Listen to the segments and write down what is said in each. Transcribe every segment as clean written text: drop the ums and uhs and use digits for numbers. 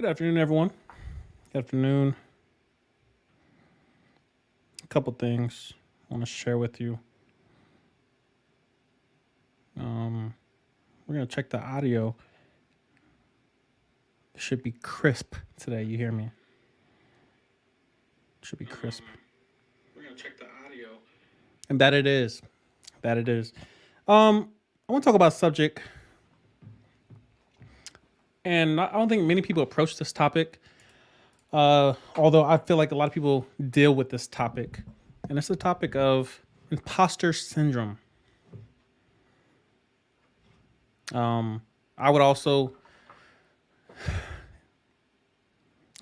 Good afternoon, everyone. Good afternoon. A couple things I want to share with you. We're going to check the audio. It should be crisp today. You hear me? It should be crisp. We're going to check the audio. And that it is. That it is. I want to talk about a subject. And I don't think many people approach this topic. Although I feel like a lot of people deal with this topic. And it's the topic of imposter syndrome. I would also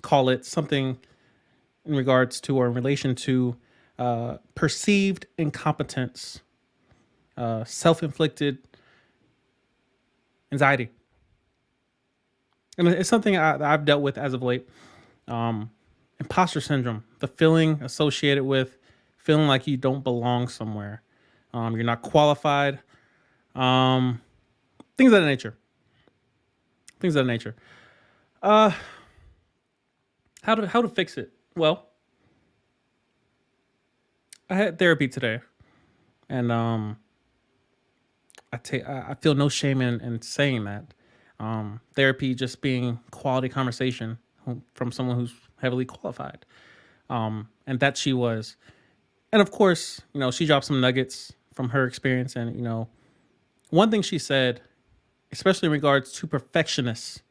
call it something in regards to or in relation to perceived incompetence, self-inflicted anxiety. And it's something I've dealt with as of late. Imposter syndrome, the feeling associated with feeling like you don't belong somewhere. You're not qualified. Things of that nature. Things of that nature. How to fix it? Well, I had therapy today, and I feel no shame in saying that. Therapy just being quality conversation from someone who's heavily qualified, and that she was. And of course, she dropped some nuggets from her experience, and one thing she said, especially in regards to perfectionists,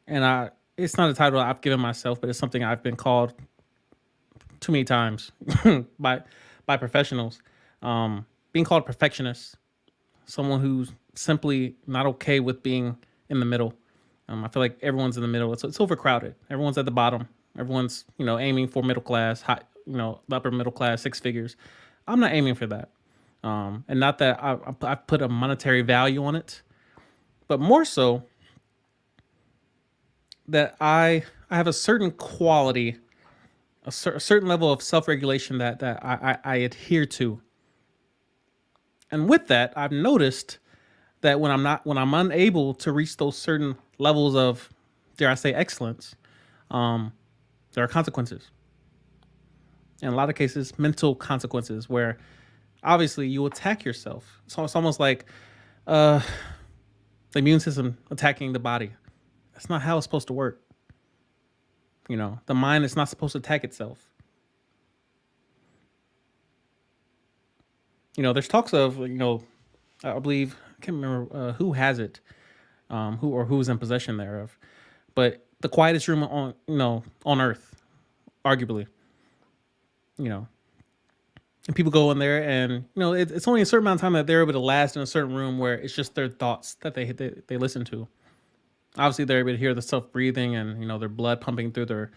and it's not a title I've given myself, but it's something I've been called too many times by professionals. Being called a perfectionist, someone who's simply not okay with being in the middle. I feel like everyone's in the middle. It's overcrowded. Everyone's at the bottom. Everyone's aiming for middle class, high, the upper middle class, six figures. I'm not aiming for that, and not that I put a monetary value on it, but more so that I have a certain quality, a certain level of self-regulation that I adhere to. And with that, I've noticed that when I'm unable to reach those certain levels of, dare I say, excellence, there are consequences. In a lot of cases, mental consequences where obviously you attack yourself. So it's almost like the immune system attacking the body. That's not how it's supposed to work. The mind is not supposed to attack itself. There's talks of, I believe, I can't remember who has it, who's in possession thereof, but the quietest room on earth, arguably, and people go in there and, it's only a certain amount of time that they're able to last in a certain room where it's just their thoughts that they listen to. Obviously, they're able to hear the self-breathing and, their blood pumping through their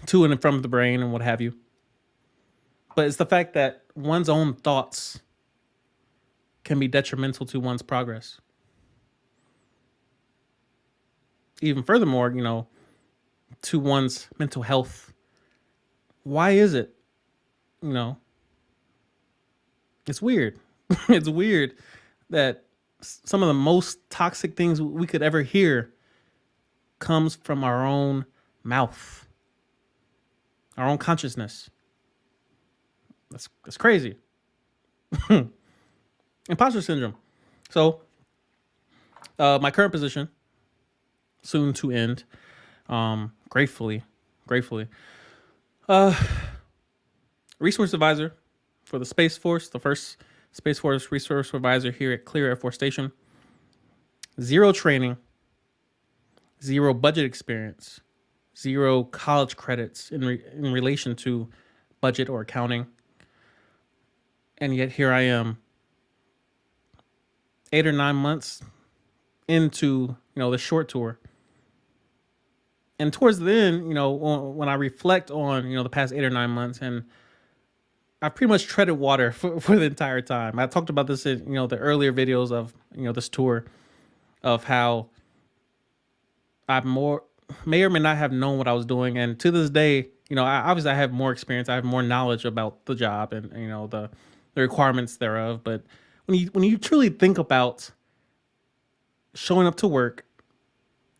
to and from the brain and what have you. But it's the fact that one's own thoughts can be detrimental to one's progress. Even furthermore, to one's mental health. Why is it? It's weird. It's weird that some of the most toxic things we could ever hear comes from our own mouth, our own consciousness. That's crazy. Imposter syndrome. So, my current position, soon to end, gratefully, resource advisor for the Space Force, the first Space Force resource advisor here at Clear Air Force Station. Zero training, zero budget experience, zero college credits in relation to budget or accounting. And yet here I am, 8 or 9 months into, the short tour. And towards the end, when I reflect on, the past 8 or 9 months, and I've pretty much treaded water for the entire time. I talked about this in, the earlier videos of, this tour, of how I may or may not have known what I was doing. And to this day, obviously I have more experience. I have more knowledge about the job and, the requirements thereof. But when you truly think about showing up to work,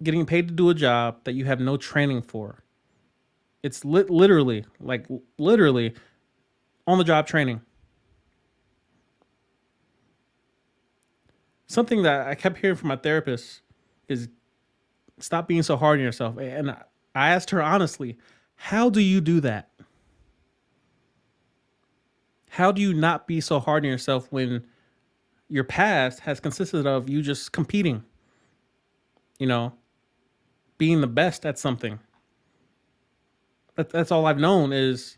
getting paid to do a job that you have no training for. It's literally, like literally on the job training. Something that I kept hearing from my therapist is stop being so hard on yourself. And I asked her honestly, how do you do that? How do you not be so hard on yourself when your past has consisted of you just competing, you know, being the best at something? That's all I've known is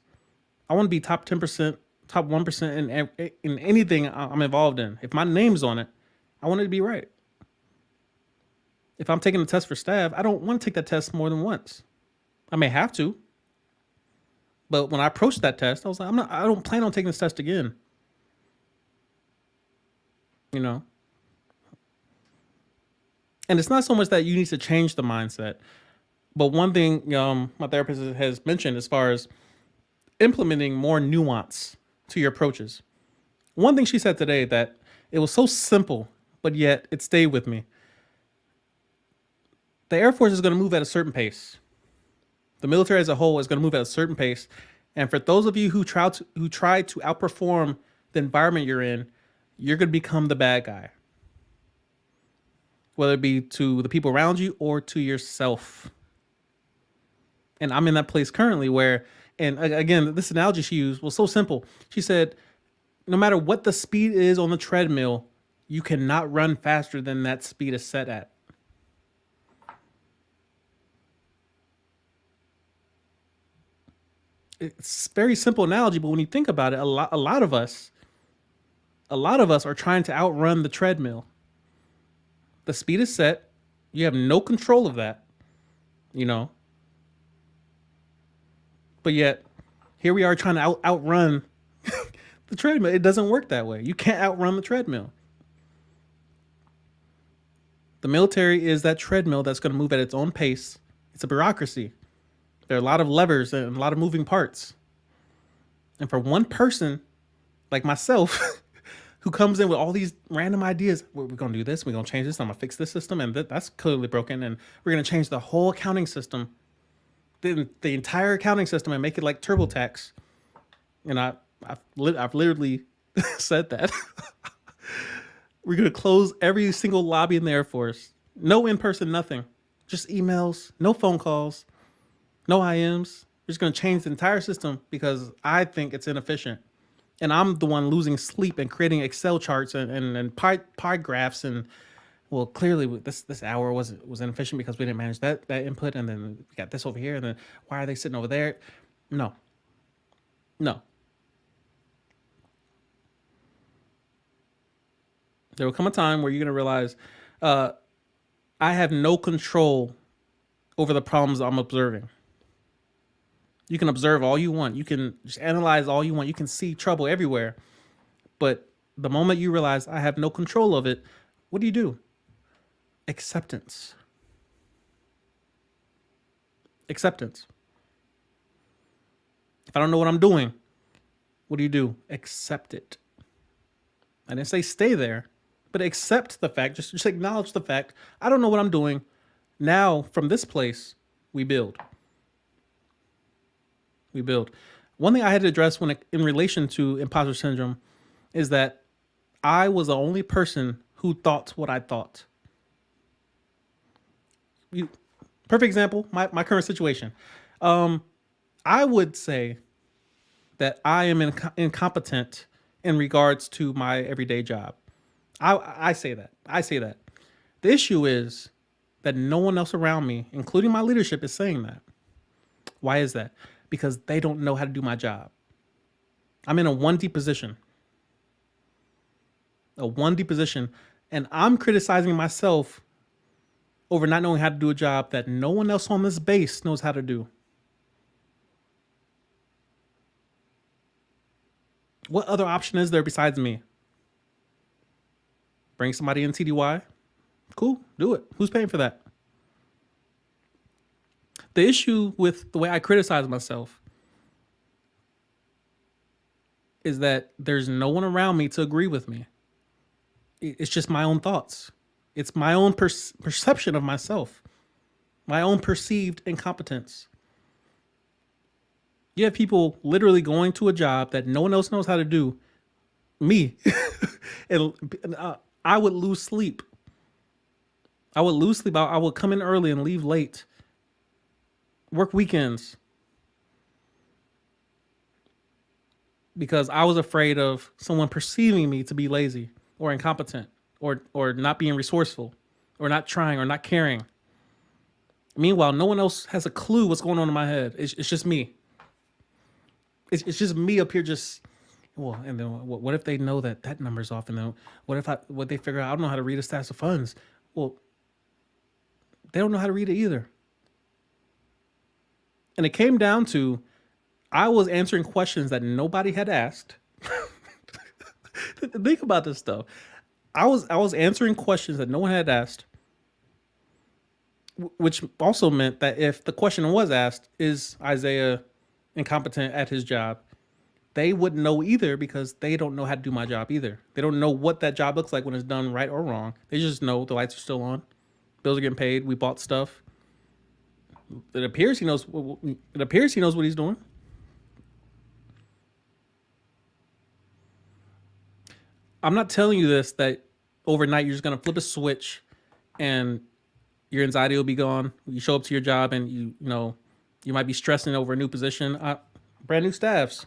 I want to be top 10%, top 1% in anything I'm involved in. If my name's on it, I want it to be right. If I'm taking a test for staff, I don't want to take that test more than once. I may have to, but when I approached that test, I was like, I don't plan on taking this test again. You know? And it's not so much that you need to change the mindset, but one thing my therapist has mentioned as far as implementing more nuance to your approaches. One thing she said today that it was so simple, but yet it stayed with me. The Air Force is going to move at a certain pace. The military as a whole is going to move at a certain pace. And for those of you who try to outperform the environment you're in, you're going to become the bad guy. Whether it be to the people around you or to yourself. And I'm in that place currently where, and again, this analogy she used was so simple. She said, no matter what the speed is on the treadmill, you cannot run faster than that speed is set at. It's a very simple analogy, but when you think about it, a lot of us are trying to outrun the treadmill. The speed is set. You have no control of that, you know. But yet, here we are trying to outrun the treadmill. It doesn't work that way. You can't outrun the treadmill. The military is that treadmill that's going to move at its own pace. It's a bureaucracy. There are a lot of levers and a lot of moving parts. And for one person like myself who comes in with all these random ideas, we're going to do this, we're going to change this, I'm going to fix this system, and that's clearly broken, and we're going to change the whole accounting system, the entire accounting system, and make it like TurboTax. And I've literally said that. We're going to close every single lobby in the Air Force. No in-person, nothing. Just emails, no phone calls, no IMs. We're just going to change the entire system because I think it's inefficient. And I'm the one losing sleep and creating Excel charts and pie graphs. And well, clearly this hour was inefficient because we didn't manage that input. And then we got this over here. And then why are they sitting over there? No. There will come a time where you're going to realize I have no control over the problems I'm observing. You can observe all you want. You can just analyze all you want. You can see trouble everywhere. But the moment you realize I have no control of it, what do? Acceptance. Acceptance. If I don't know what I'm doing, what do? Accept it. I didn't say stay there, but accept the fact, just acknowledge the fact, I don't know what I'm doing. Now, from this place, we build. One thing I had to address in relation to imposter syndrome is that I was the only person who thought what I thought. Perfect example, my current situation. I would say that I am incompetent in regards to my everyday job. I say that. The issue is that no one else around me, including my leadership, is saying that. Why is that? Because they don't know how to do my job. I'm in a 1D position. And I'm criticizing myself over not knowing how to do a job that no one else on this base knows how to do. What other option is there besides me? Bring somebody in TDY? Cool, do it. Who's paying for that? The issue with the way I criticize myself is that there's no one around me to agree with me. It's just my own thoughts. It's my own perception of myself. my own perceived incompetence. You have people literally going to a job that no one else knows how to do. Me. and I would lose sleep. I would come in early and leave late. Work weekends. Because I was afraid of someone perceiving me to be lazy or incompetent or not being resourceful or not trying or not caring. Meanwhile, no one else has a clue what's going on in my head. It's just me. It's just me up here just, well, and then what if they know that number's off? And then what they figure out, I don't know how to read a status of funds. Well, they don't know how to read it either. And it came down to, I was answering questions that nobody had asked. Think about this stuff. I was answering questions that no one had asked, which also meant that if the question was asked, is Isaiah incompetent at his job, they wouldn't know either because they don't know how to do my job either. They don't know what that job looks like when it's done right or wrong. They just know the lights are still on, bills are getting paid, we bought stuff. It appears he knows. It appears he knows what he's doing. I'm not telling you this that overnight you're just gonna flip a switch and your anxiety will be gone. You show up to your job and you might be stressing over a new position, brand new staffs.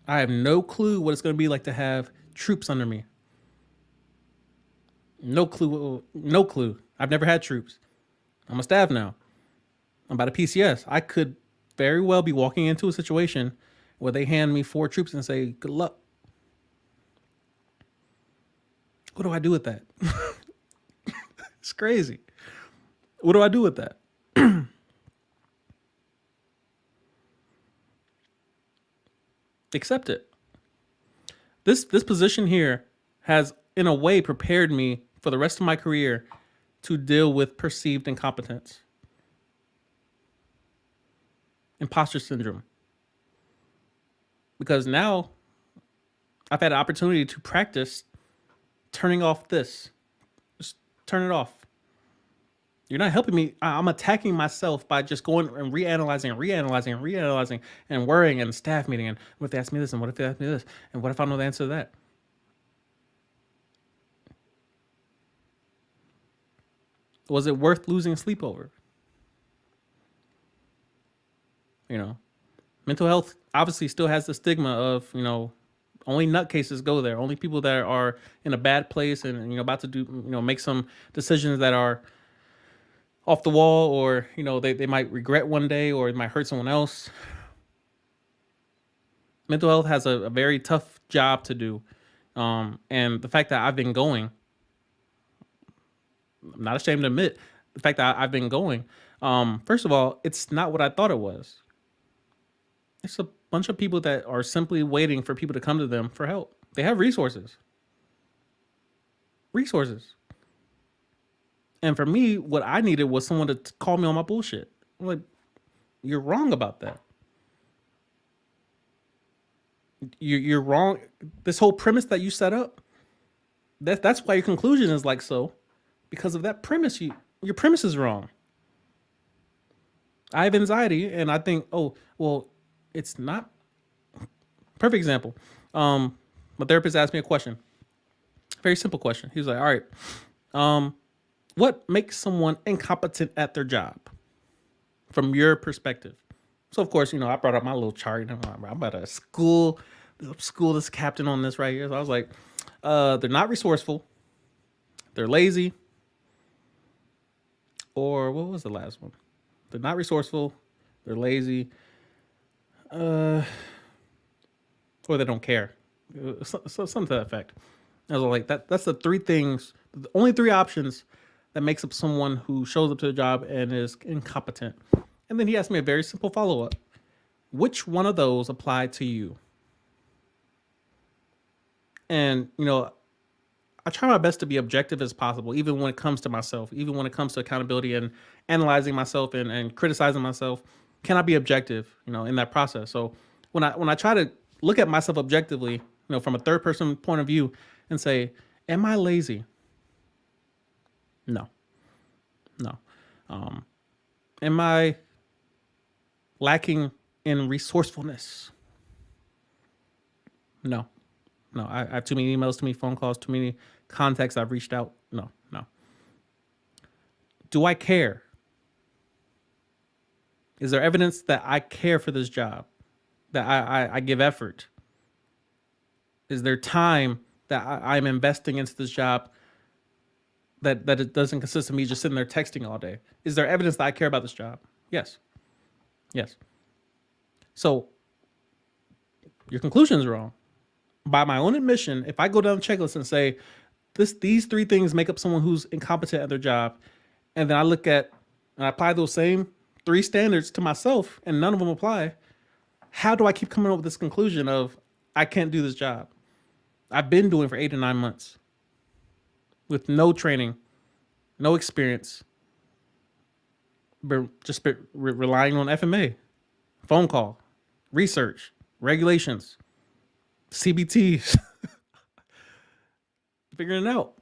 I have no clue what it's going to be like to have troops under me. No clue. No clue. I've never had troops. I'm a staff now. I'm about a PCS. I could very well be walking into a situation where they hand me 4 troops and say, good luck. What do I do with that? It's crazy. What do I do with that? Accept it. This position here has, in a way, prepared me for the rest of my career to deal with perceived incompetence. Impostor syndrome. Because now I've had an opportunity to practice turning off this. Just turn it off. You're not helping me. I'm attacking myself by just going and reanalyzing and worrying and staff meeting. And what if they ask me this? And what if they ask me this? And what if I know the answer to that? Was it worth losing sleep over? Mental health obviously still has the stigma of, only nutcases go there. Only people that are in a bad place and, about to do, make some decisions that are off the wall, or they might regret one day, or it might hurt someone else. Mental health has a very tough job to do, and the fact that I've been going, I'm not ashamed to admit the fact that I've been going. First of all, it's not what I thought it was. It's a bunch of people that are simply waiting for people to come to them for help. They have resources. And for me, what I needed was someone to call me on my bullshit. I'm like, you're wrong about that. You're wrong. This whole premise that you set up, that's why your conclusion is like so. Because of that premise, your premise is wrong. I have anxiety, and I think, oh, well, it's not. Perfect example. My therapist asked me a question. Very simple question. He was like, all right, what makes someone incompetent at their job from your perspective? So, of course, I brought up my little chart. I'm about to school this captain on this right here. So I was like, they're not resourceful. They're lazy. Or what was the last one? They're not resourceful. They're lazy. Or they don't care. Something to that effect. I was like, that's the 3 things, the only 3 options that makes up someone who shows up to the job and is incompetent. And then he asked me a very simple follow-up. Which one of those apply to you? And, I try my best to be objective as possible, even when it comes to myself, even when it comes to accountability and analyzing myself and criticizing myself. Can I be objective, in that process? So when I try to look at myself objectively, from a third person point of view and say, am I lazy? No. Am I lacking in resourcefulness? No. No, I have too many emails, too many phone calls, too many contacts I've reached out. No, no. Do I care? Is there evidence that I care for this job? That I give effort? Is there time that I'm investing into this job that it doesn't consist of me just sitting there texting all day? Is there evidence that I care about this job? Yes. Yes. So your conclusion is wrong. By my own admission, if I go down the checklist and say these three things make up someone who's incompetent at their job, and then I look at and I apply those same three standards to myself and none of them apply, how do I keep coming up with this conclusion of I can't do this job? I've been doing it for 8 to 9 months with no training, no experience, but just relying on FMA, phone call, research, regulations, CBTs, figuring it out,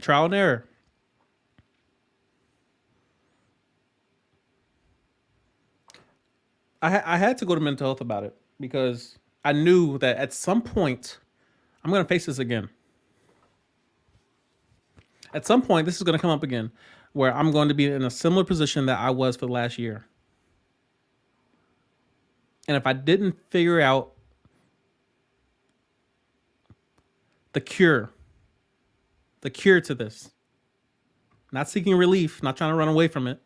trial and error. I had to go to mental health about it because I knew that at some point I'm going to face this again. At some point, this is going to come up again where I'm going to be in a similar position that I was for the last year. And if I didn't figure out the cure to this, not seeking relief, not trying to run away from it,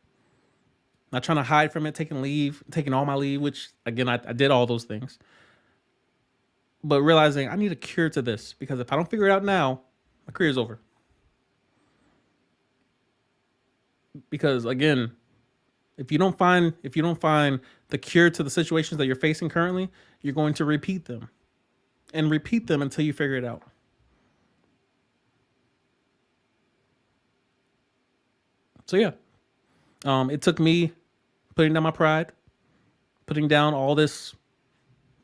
not trying to hide from it, taking all my leave, which again, I did all those things. But realizing I need a cure to this because if I don't figure it out now, my career's over. Because again, if you don't find the cure to the situations that you're facing currently, you're going to repeat them until you figure it out. So yeah, it took me putting down my pride, putting down all this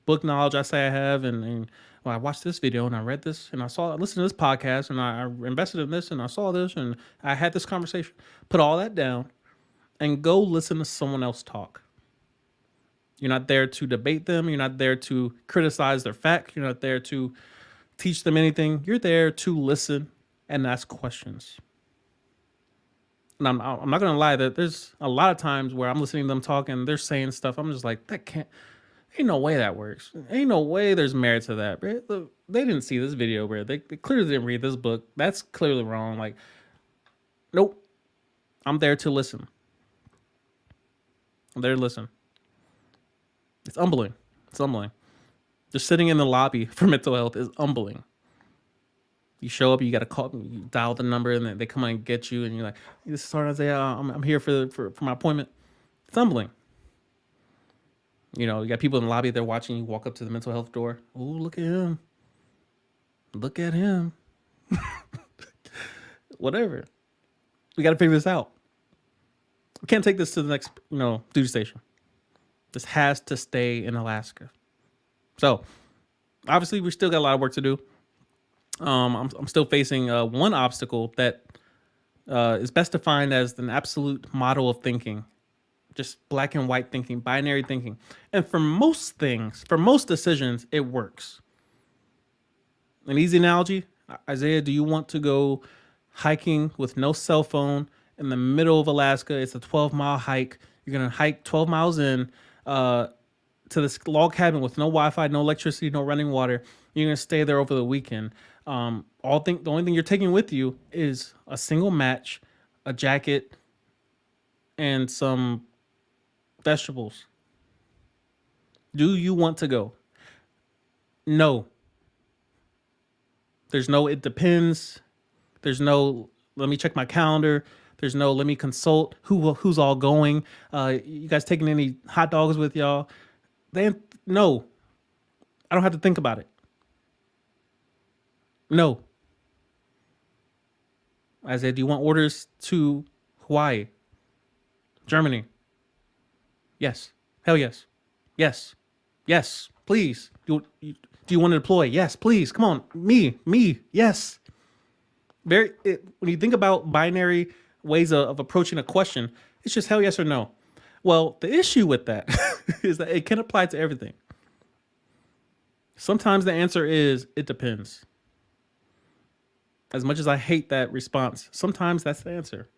book knowledge I say I have, and well, I watched this video and I read this and I listened to this podcast and I invested in this and I saw this and I had this conversation. Put all that down and go listen to someone else talk. You're not there to debate them. You're not there to criticize their fact. You're not there to teach them anything. You're there to listen and ask questions. And I'm not going to lie that there's a lot of times where I'm listening to them talk and they're saying stuff. I'm just like, ain't no way that works. Ain't no way there's merit to that. Bro. They didn't see this video, bro. They clearly didn't read this book. That's clearly wrong. Like, nope. I'm there to listen. I'm there to listen. It's humbling. It's humbling. Just sitting in the lobby for mental health is humbling. You show up, you got to call, you dial the number, and they come on and get you, and you're like, "This is hard." Isaiah, I'm here for my appointment. It's humbling. You know, you got people in the lobby, they're watching you walk up to the mental health door. Oh, look at him. Look at him. Whatever. We got to figure this out. We can't take this to the next, duty station. This has to stay in Alaska. So, obviously, we still got a lot of work to do. I'm still facing one obstacle that is best defined as an absolute model of thinking. Just black and white thinking, binary thinking. And for most things, for most decisions, it works. An easy analogy, Isaiah, do you want to go hiking with no cell phone in the middle of Alaska? It's a 12-mile hike. You're going to hike 12 miles in to this log cabin with no Wi-Fi, no electricity, no running water. You're going to stay there over the weekend. The only thing you're taking with you is a single match, a jacket, and some vegetables. Do you want to go? No. There's no it depends. There's no let me check my calendar. There's no let me consult who's all going. You guys taking any hot dogs with y'all? No. I don't have to think about it. No. Isaiah, do you want orders to Hawaii? Germany? Yes. Hell yes. Yes. Yes. Please. Do you want to deploy? Yes, please. Come on. Me. Yes. When you think about binary ways of approaching a question. It's just hell yes or no. Well, the issue with that is that it can apply to everything. Sometimes the answer is it depends. As much as I hate that response, sometimes that's the answer.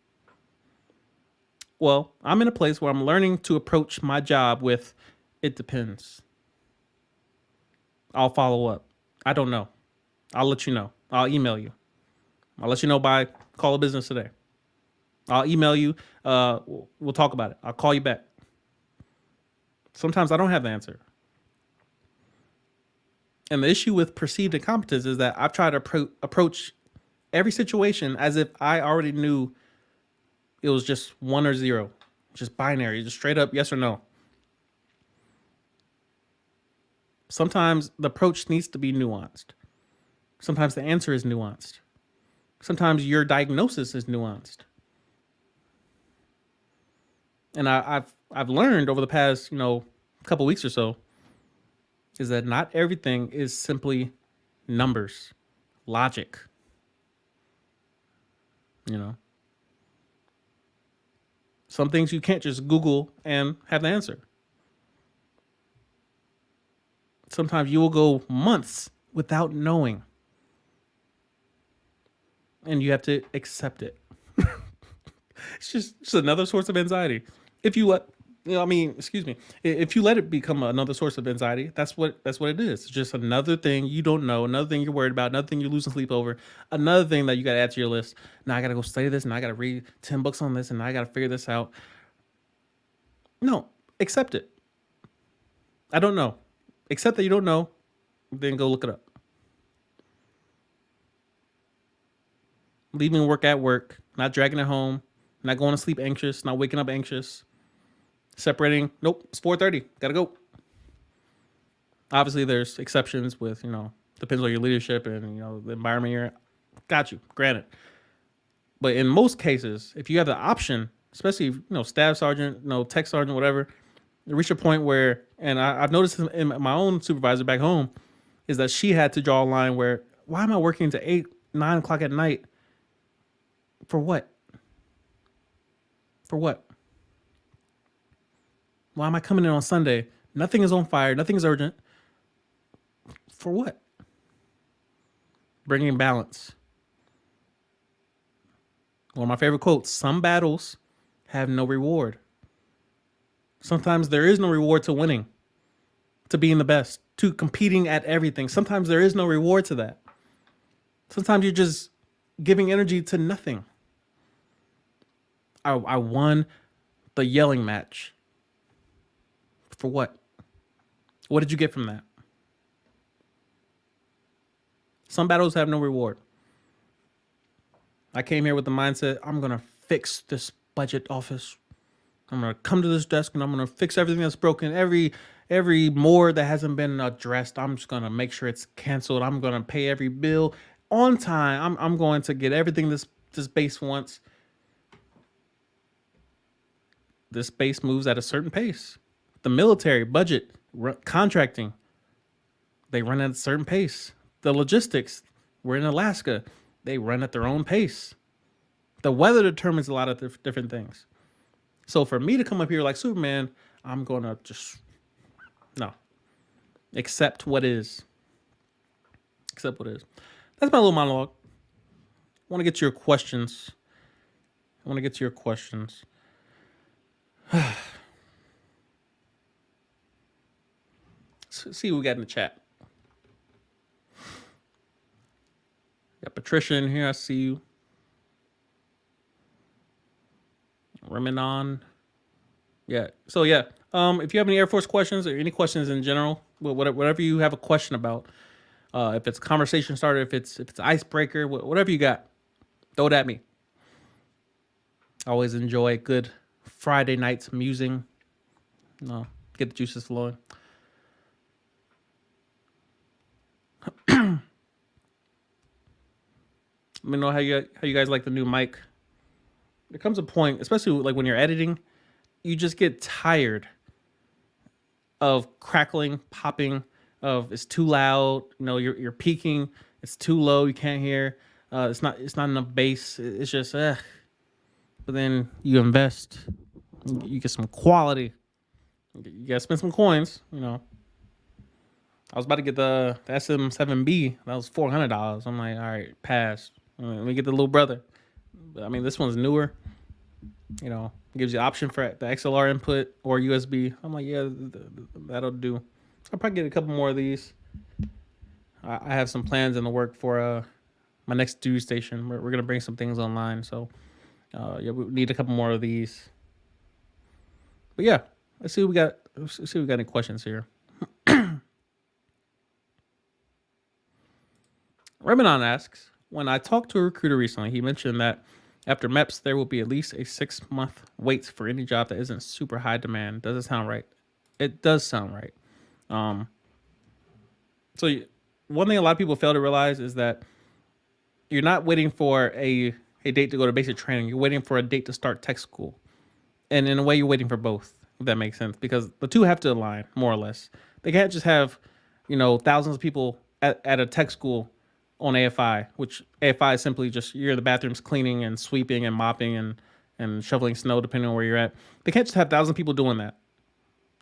Well, I'm in a place where I'm learning to approach my job with it depends. I'll follow up. I don't know. I'll let you know. I'll email you. I'll let you know by call of business today. I'll email you. We'll talk about it. I'll call you back. Sometimes I don't have the answer. And the issue with perceived incompetence is that I've tried to approach every situation as if I already knew it was just 1 or 0, just binary, just straight up yes or no. Sometimes the approach needs to be nuanced. Sometimes the answer is nuanced. Sometimes your diagnosis is nuanced. And I've learned over the past, couple weeks or so, is that not everything is simply numbers, logic. Some things you can't just Google and have the answer. Sometimes you will go months without knowing. And you have to accept it. It's just another source of anxiety. If you let, if you let it become another source of anxiety, that's what it is. It's just another thing you don't know, another thing you're worried about, another thing you're losing sleep over, another thing that you got to add to your list. Now I got to go study this, and I got to read 10 books on this, and I got to figure this out. No, accept it. I don't know. Accept that you don't know, then go look it up. Leaving work at work, not dragging it home, not going to sleep anxious, not waking up anxious. Separating, nope, it's 4:30, gotta go. Obviously, there's exceptions with, depends on your leadership and, the environment you're in. Got you, granted. But in most cases, if you have the option, especially, staff sergeant, tech sergeant, whatever, you reach a point where, and I've noticed in my own supervisor back home, is that she had to draw a line where, why am I working to 8, 9 o'clock at night? For what? For what? Why am I coming in on Sunday? Nothing is on fire. Nothing is urgent. For what? Bringing balance. One of my favorite quotes, some battles have no reward. Sometimes there is no reward to winning, to being the best, to competing at everything. Sometimes there is no reward to that. Sometimes you're just giving energy to nothing. I won the yelling match. For what? What did you get from that? Some battles have no reward. I came here with the mindset, I'm going to fix this budget office. I'm going to come to this desk and I'm going to fix everything that's broken. Every more that hasn't been addressed, I'm just going to make sure it's canceled. I'm going to pay every bill on time. I'm going to get everything this base wants. This base moves at a certain pace. The military, budget, contracting, they run at a certain pace. The logistics, we're in Alaska, they run at their own pace. The weather determines a lot of different things. So for me to come up here like Superman, I'm going to accept what is. Accept what is. That's my little monologue. I want to get to your questions. Let's see what we got in the chat. Got Patricia in here. I see you. Reminon. Yeah. So yeah. If you have any Air Force questions or any questions in general, whatever you have a question about, if it's a conversation starter, if it's icebreaker, whatever you got, throw it at me. I always enjoy good Friday nights musing. Get the juices flowing. Let me know how you guys like the new mic. There comes a point, especially like when you're editing, you just get tired of crackling, popping, of it's too loud. You're peaking. It's too low. You can't hear. It's not enough bass. It's just but then you invest, you get some quality. You gotta spend some coins. I was about to get the SM7B. That was $400. I'm like, all right, pass. Let me get the little brother. But, I mean, this one's newer. Gives you the option for the XLR input or USB. I'm like, yeah, that'll do. I'll probably get a couple more of these. I have some plans in the work for my next dude station. We're gonna bring some things online, so yeah, we need a couple more of these. But yeah, let's see what we got. Let's see if we got any questions here. Remanon asks, when I talked to a recruiter recently, he mentioned that after MEPS, there will be at least a 6-month wait for any job that isn't super high demand. Does it sound right? It does sound right. So one thing a lot of people fail to realize is that you're not waiting for a date to go to basic training. You're waiting for a date to start tech school. And in a way, you're waiting for both, if that makes sense, because the two have to align, more or less. They can't just have, thousands of people at a tech school on AFI, which AFI is simply just you're in the bathrooms cleaning and sweeping and mopping and shoveling snow, depending on where you're at. They can't just have thousands of people doing that.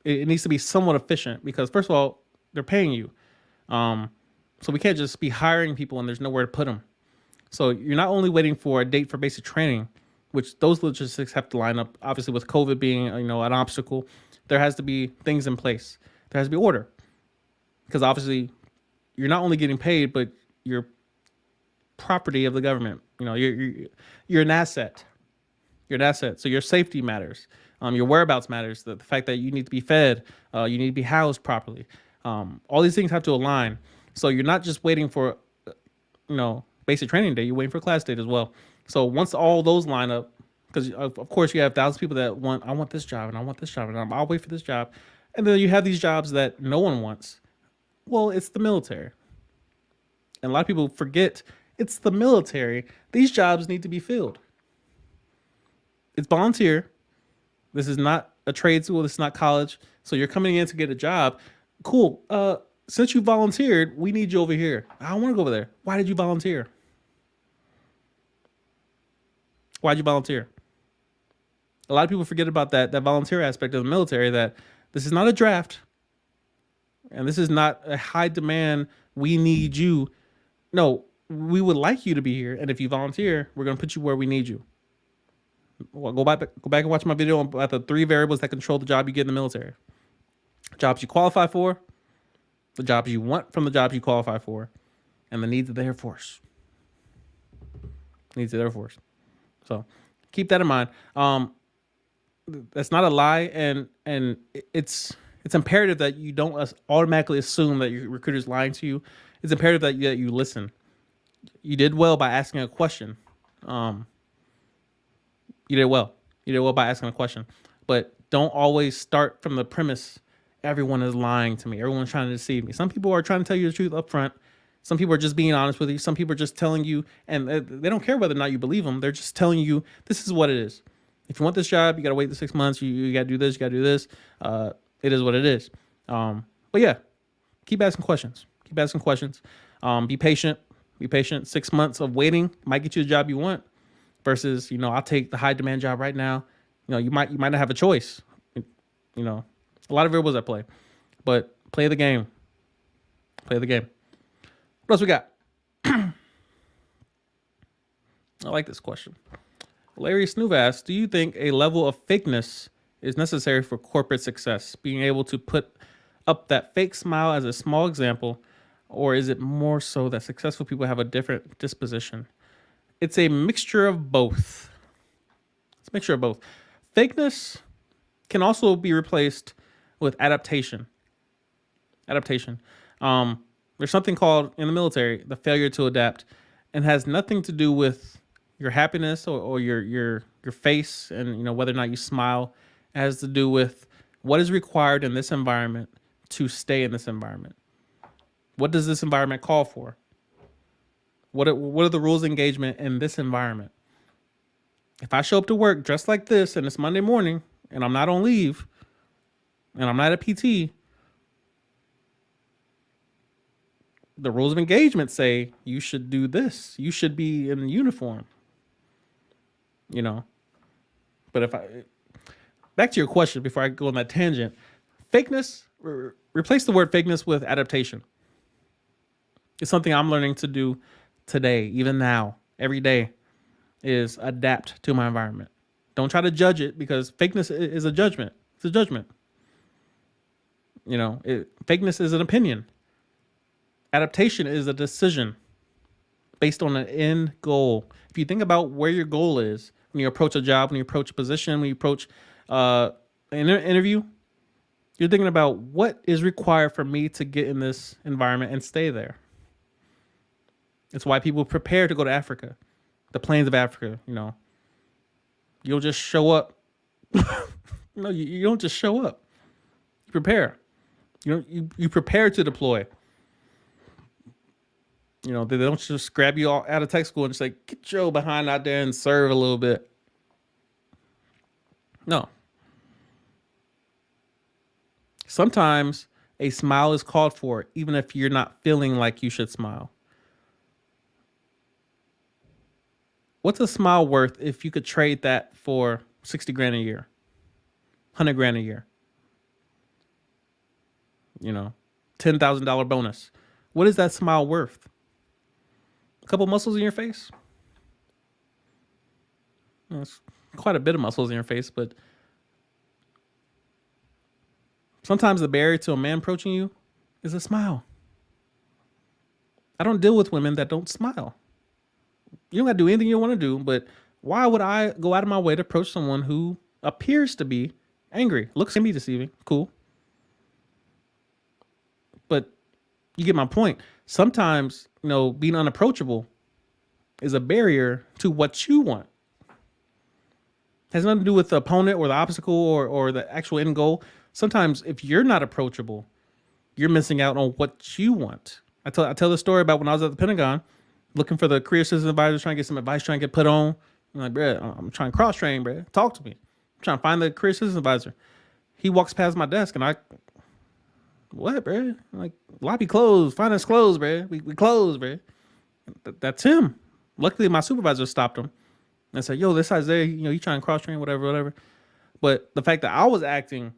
It needs to be somewhat efficient because, first of all, they're paying you. So we can't just be hiring people and there's nowhere to put them. So you're not only waiting for a date for basic training, which those logistics have to line up. Obviously, with COVID being an obstacle, there has to be things in place. There has to be order, because obviously you're not only getting paid, but you're property of the government. You're an asset. You're an asset. So your safety matters. Your whereabouts matters. The fact that you need to be fed, you need to be housed properly. All these things have to align. So you're not just waiting for, basic training day. You're waiting for class date as well. So once all those line up, because of course you have thousands of people that I want this job and I want this job and I'll wait for this job. And then you have these jobs that no one wants. Well, it's the military. And a lot of people forget it's the military. These jobs need to be filled. It's volunteer. This is not a trade school. This is not college. So you're coming in to get a job. Cool. Since you volunteered, we need you over here. I don't want to go over there. Why did you volunteer? Why'd you volunteer? A lot of people forget about that volunteer aspect of the military, that this is not a draft. And this is not a high demand, we need you. No, we would like you to be here. And if you volunteer, we're going to put you where we need you. Well, go back and watch my video about the 3 variables that control the job you get in the military. Jobs you qualify for, the jobs you want from the jobs you qualify for, and the needs of the Air Force. Needs of the Air Force. So keep that in mind. That's not a lie, and it's imperative that you don't automatically assume that your recruiter's lying to you. It's imperative that you listen. You did well by asking a question. You did well. You did well by asking a question. But don't always start from the premise, everyone is lying to me. Everyone's trying to deceive me. Some people are trying to tell you the truth up front. Some people are just being honest with you. Some people are just telling you, and they don't care whether or not you believe them. They're just telling you, this is what it is. If you want this job, you got to wait the 6 months. You got to do this. You got to do this. It is what it is. But yeah, keep asking questions. Keep asking questions. Be patient. Be patient. 6 months of waiting might get you the job you want. Versus, I'll take the high demand job right now. You might not have a choice. A lot of variables at play, but play the game. Play the game. What else we got? I like this question. Larry Snoove asks, do you think a level of fakeness is necessary for corporate success? Being able to put up that fake smile as a small example, or is it more so that successful people have a different disposition? It's a mixture of both. It's a mixture of both. Fakeness can also be replaced with adaptation. Adaptation. There's something called, in the military, the failure to adapt, and has nothing to do with your happiness or your face and whether or not you smile. It has to do with what is required in this environment to stay in this environment. What does this environment call for? What are the rules of engagement in this environment? If I show up to work dressed like this and it's Monday morning and I'm not on leave and I'm not at PT, the rules of engagement say you should do this. You should be in uniform. But back to your question before I go on that tangent, fakeness, replace the word fakeness with adaptation. It's something I'm learning to do today, even now, every day, is adapt to my environment. Don't try to judge it, because fakeness is a judgment. It's a judgment. Fakeness is an opinion. Adaptation is a decision based on an end goal. If you think about where your goal is when you approach a job, when you approach a position, when you approach an interview, you're thinking about what is required for me to get in this environment and stay there. It's why people prepare to go to Africa, the plains of Africa. You'll just show up. No, you don't just show up. You prepare. You prepare to deploy. They don't just grab you all out of tech school and just like, get your behind out there and serve a little bit. No. Sometimes a smile is called for, even if you're not feeling like you should smile. What's a smile worth if you could trade that for 60 grand a year, 100 grand a year? $10,000 bonus. What is that smile worth? A couple muscles in your face? It's quite a bit of muscles in your face, but sometimes the barrier to a man approaching you is a smile. I don't deal with women that don't smile. You don't got to do anything you want to do, but why would I go out of my way to approach someone who appears to be angry? Looks can be deceiving. Cool. But you get my point. Sometimes, being unapproachable is a barrier to what you want. It has nothing to do with the opponent or the obstacle or the actual end goal. Sometimes if you're not approachable, you're missing out on what you want. I tell the story about when I was at the Pentagon looking for the career assistant advisor, trying to get some advice, trying to get put on. I'm like, bro, I'm trying to cross train, bro. Talk to me. I'm trying to find the career assistant advisor. He walks past my desk and what, bro? I'm like, lobby closed, finance closed, bro. We closed, bro. That's him. Luckily, my supervisor stopped him and said, yo, this Isaiah, you trying to cross train, whatever. But the fact that I was acting,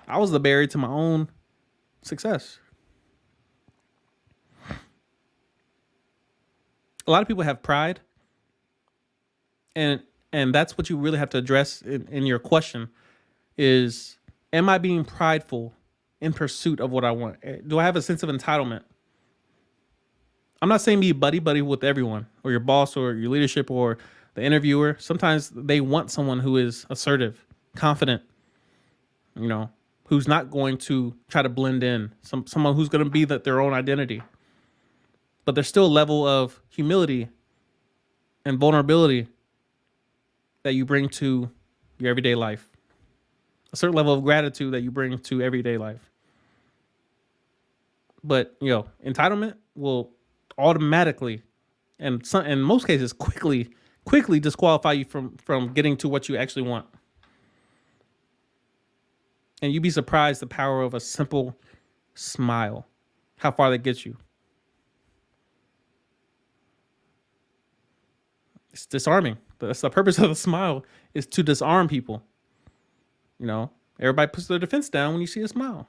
I was the barrier to my own success. A lot of people have pride, and that's what you really have to address in your question is, am I being prideful in pursuit of what I want? Do I have a sense of entitlement? I'm not saying be buddy with everyone or your boss or your leadership or the interviewer. Sometimes they want someone who is assertive, confident, who's not going to try to blend in, someone who's going to be their own identity. But there's still a level of humility and vulnerability that you bring to your everyday life. A certain level of gratitude that you bring to everyday life. But, entitlement will automatically, and in most cases, quickly disqualify you from getting to what you actually want. And you'd be surprised the power of a simple smile, how far that gets you. It's disarming. That's the purpose of the smile, is to disarm people. Everybody puts their defense down when you see a smile.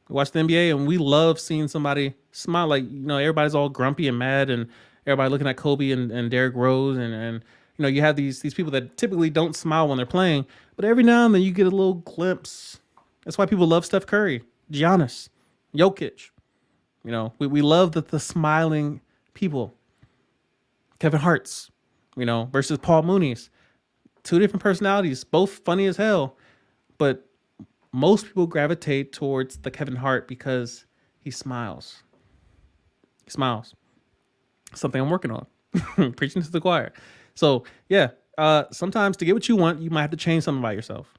We watch the NBA and we love seeing somebody smile. Like, everybody's all grumpy and mad and everybody looking at Kobe and Derrick Rose and you have these people that typically don't smile when they're playing, but every now and then you get a little glimpse. That's why people love Steph Curry, Giannis, Jokic. We love the smiling people. Kevin Hart's, versus Paul Mooney's. Two different personalities, both funny as hell, but most people gravitate towards the Kevin Hart because he smiles. He smiles. Something I'm working on. Preaching to the choir. So yeah, sometimes to get what you want, you might have to change something about yourself.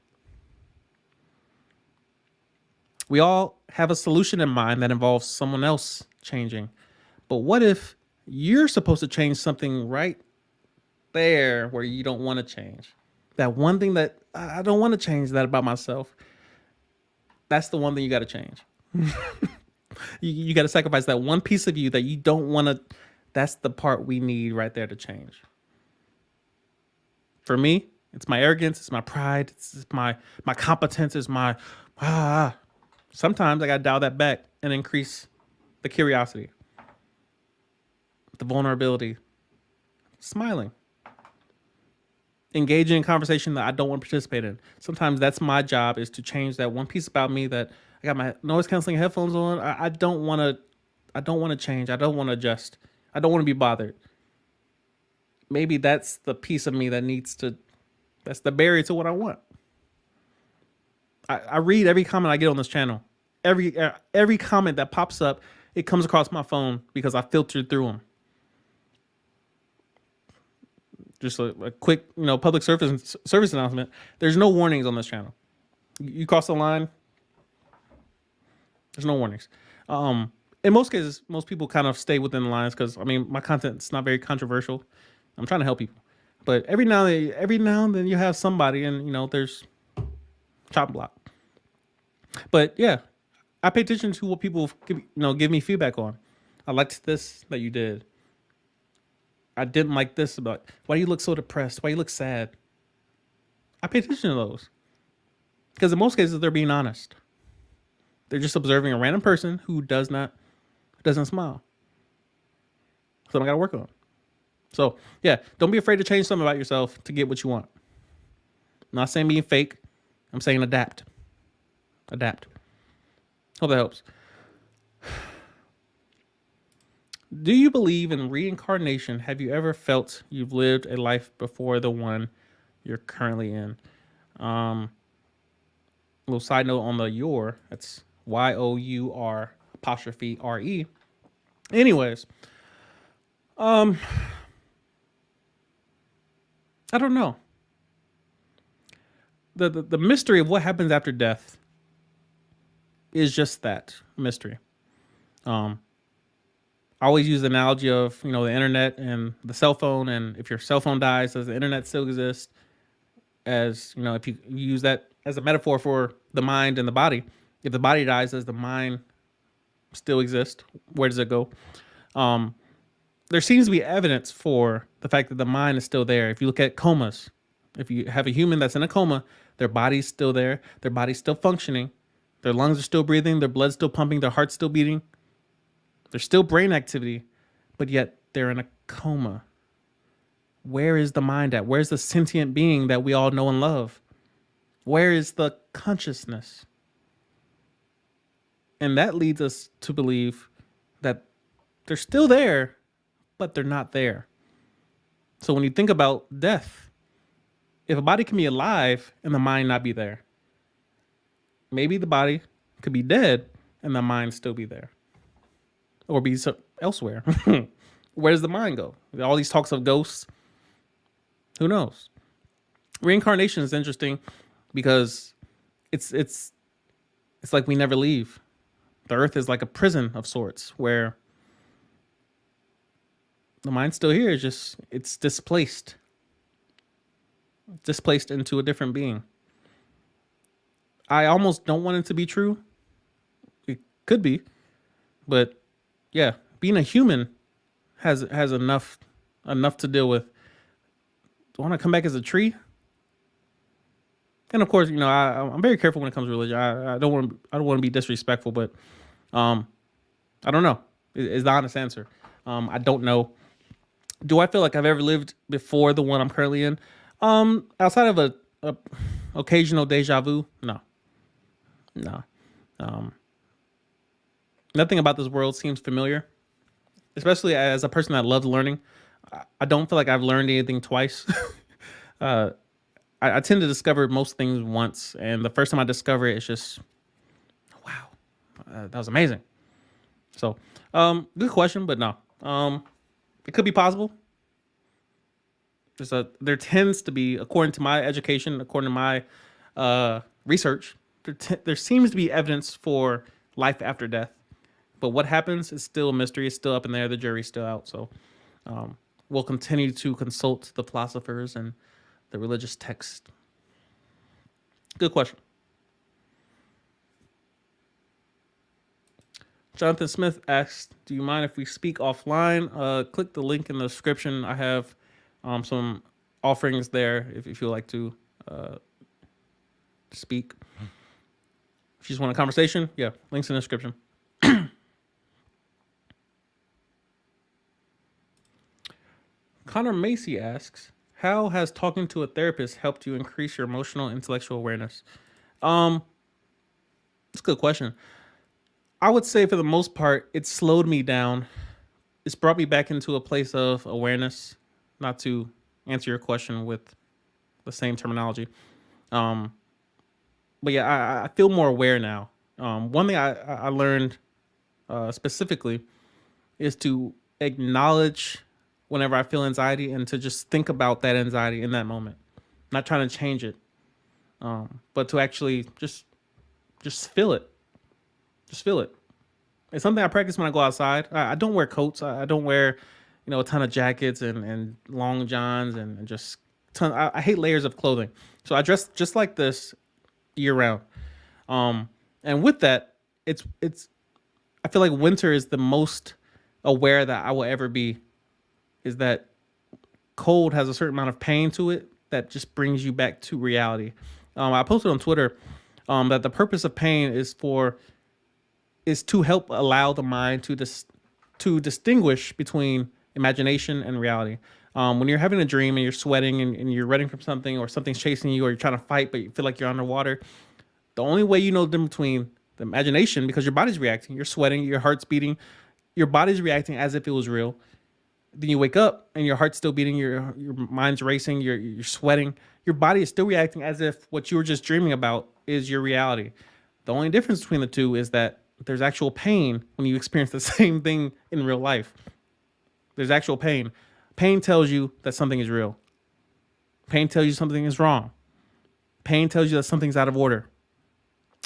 We all have a solution in mind that involves someone else changing. But what if you're supposed to change something right there where you don't want to change? That one thing that I don't want to change that about myself. That's the one thing you got to change. You got to sacrifice that one piece of you that you don't want to. That's the part we need right there to change. For me, it's my arrogance, it's my pride, it's my competence, it's my ah. Sometimes I gotta dial that back and increase the curiosity, the vulnerability, smiling, engaging in conversation that I don't want to participate in. Sometimes that's my job, is to change that one piece about me that I got my noise canceling headphones on. I don't want to. I don't want to change. I don't want to adjust. I don't want to be bothered. Maybe that's the piece of me that needs to. That's the barrier to what I want. I read every comment I get on this channel. Every comment that pops up, it comes across my phone because I filtered through them. Just a quick, public service announcement. There's no warnings on this channel. You cross the line, there's no warnings. In most cases, most people kind of stay within the lines because my content's not very controversial. I'm trying to help people, but every now and then you have somebody, and there's chop block. But yeah, I pay attention to what people give me feedback on. I liked this that you did. I didn't like this about why do you look so depressed? Why you look sad? I pay attention to those because in most cases they're being honest. They're just observing a random person who doesn't smile. Something I got to work on. So yeah, don't be afraid to change something about yourself to get what you want. I'm not saying being fake. I'm saying adapt. Adapt. Hope that helps. Do you believe in reincarnation? Have you ever felt you've lived a life before the one you're currently in? Little side note on the your. That's YOUR apostrophe RE. Anyways, I don't know. The mystery of what happens after death is just that, mystery. I always use the analogy of, the internet and the cell phone. And if your cell phone dies, does the internet still exist? As, if you use that as a metaphor for the mind and the body, if the body dies, does the mind still exist? Where does it go? There seems to be evidence for the fact that the mind is still there. If you look at comas, if you have a human that's in a coma, their body's still there. Their body's still functioning. Their lungs are still breathing. Their blood's still pumping. Their heart's still beating. There's still brain activity, but yet they're in a coma. Where is the mind at? Where's the sentient being that we all know and love? Where is the consciousness? And that leads us to believe that they're still there, but they're not there. So when you think about death, if a body can be alive and the mind not be there, maybe the body could be dead and the mind still be there. Or be elsewhere. Where does the mind go? All these talks of ghosts. Who knows? Reincarnation is interesting because it's like we never leave. The earth is like a prison of sorts where the mind's still here. It's displaced. Displaced into a different being. I almost don't want it to be true. It could be, but yeah, being a human has enough to deal with. Do I want to come back as a tree? And of course, I'm very careful when it comes to religion. I don't want to be disrespectful, but I don't know. Is the honest answer. I don't know. Do I feel like I've ever lived before the one I'm currently in? Outside of a occasional deja vu, no. Nothing about this world seems familiar, especially as a person that loves learning. I don't feel like I've learned anything twice. I tend to discover most things once, and the first time I discover it, it's just, wow, that was amazing. So, good question, but no, it could be possible. There tends to be, according to my education, according to my research, there seems to be evidence for life after death. But what happens is still a mystery. It's still up in there. The jury's still out. So we'll continue to consult the philosophers and the religious text. Good question. Jonathan Smith asks, do you mind if we speak offline? Click the link in the description. I have some offerings there if you like to speak. If you just want a conversation, yeah, links in the description. Connor Macy asks, how has talking to a therapist helped you increase your emotional intellectual awareness? It's a good question. I would say for the most part, it slowed me down. It's brought me back into a place of awareness, not to answer your question with the same terminology. Um, but yeah, I feel more aware now. One thing I learned specifically is to acknowledge whenever I feel anxiety and to just think about that anxiety in that moment, not trying to change it, but to actually just feel it. Just feel it. It's something I practice when I go outside. I don't wear coats. I don't wear, a ton of jackets and long johns and just I hate layers of clothing. So I dress just like this year round. And with that, it's I feel like winter is the most aware that I will ever be. Is that cold has a certain amount of pain to it that just brings you back to reality. I posted on Twitter that the purpose of pain is to help allow the mind to distinguish between imagination and reality. When you're having a dream and you're sweating and you're running from something or something's chasing you or you're trying to fight but you feel like you're underwater, the only way you know the difference between the imagination, because your body's reacting, you're sweating, your heart's beating, your body's reacting as if it was real. Then you wake up and your heart's still beating, your mind's racing, you're sweating. Your body is still reacting as if what you were just dreaming about is your reality. The only difference between the two is that there's actual pain when you experience the same thing in real life. There's actual pain. Pain tells you that something is real. Pain tells you something is wrong. Pain tells you that something's out of order.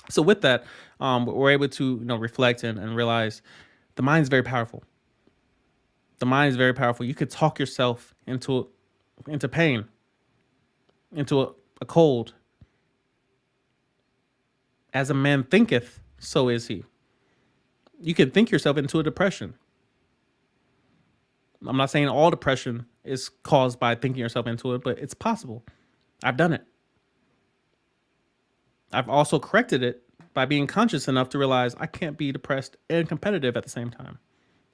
So with that, we're able to reflect and realize the mind's very powerful. The mind is very powerful. You could talk yourself into pain, into a cold. As a man thinketh, so is he. You can think yourself into a depression. I'm not saying all depression is caused by thinking yourself into it, but it's possible. I've done it. I've also corrected it by being conscious enough to realize I can't be depressed and competitive at the same time.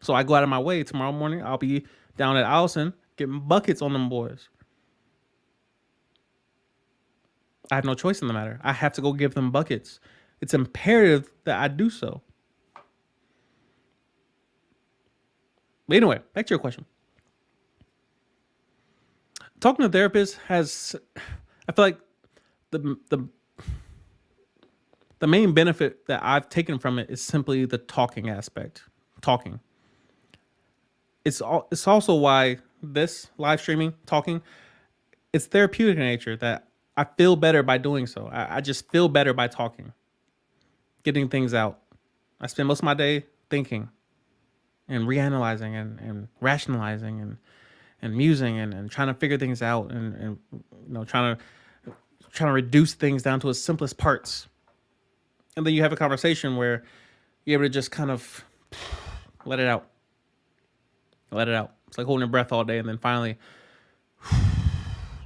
So I go out of my way. Tomorrow morning, I'll be down at Allison getting buckets on them boys. I have no choice in the matter. I have to go give them buckets. It's imperative that I do so. But anyway, back to your question. Talking to a therapist I feel like the main benefit that I've taken from it is simply the talking aspect. Talking. It's also why this live streaming, talking, it's therapeutic in nature, that I feel better by doing so. I just feel better by talking, getting things out. I spend most of my day thinking and reanalyzing and rationalizing and musing and trying to figure things out and trying to reduce things down to its simplest parts. And then you have a conversation where you're able to just kind of let it out. Let it out. It's like holding your breath all day and then finally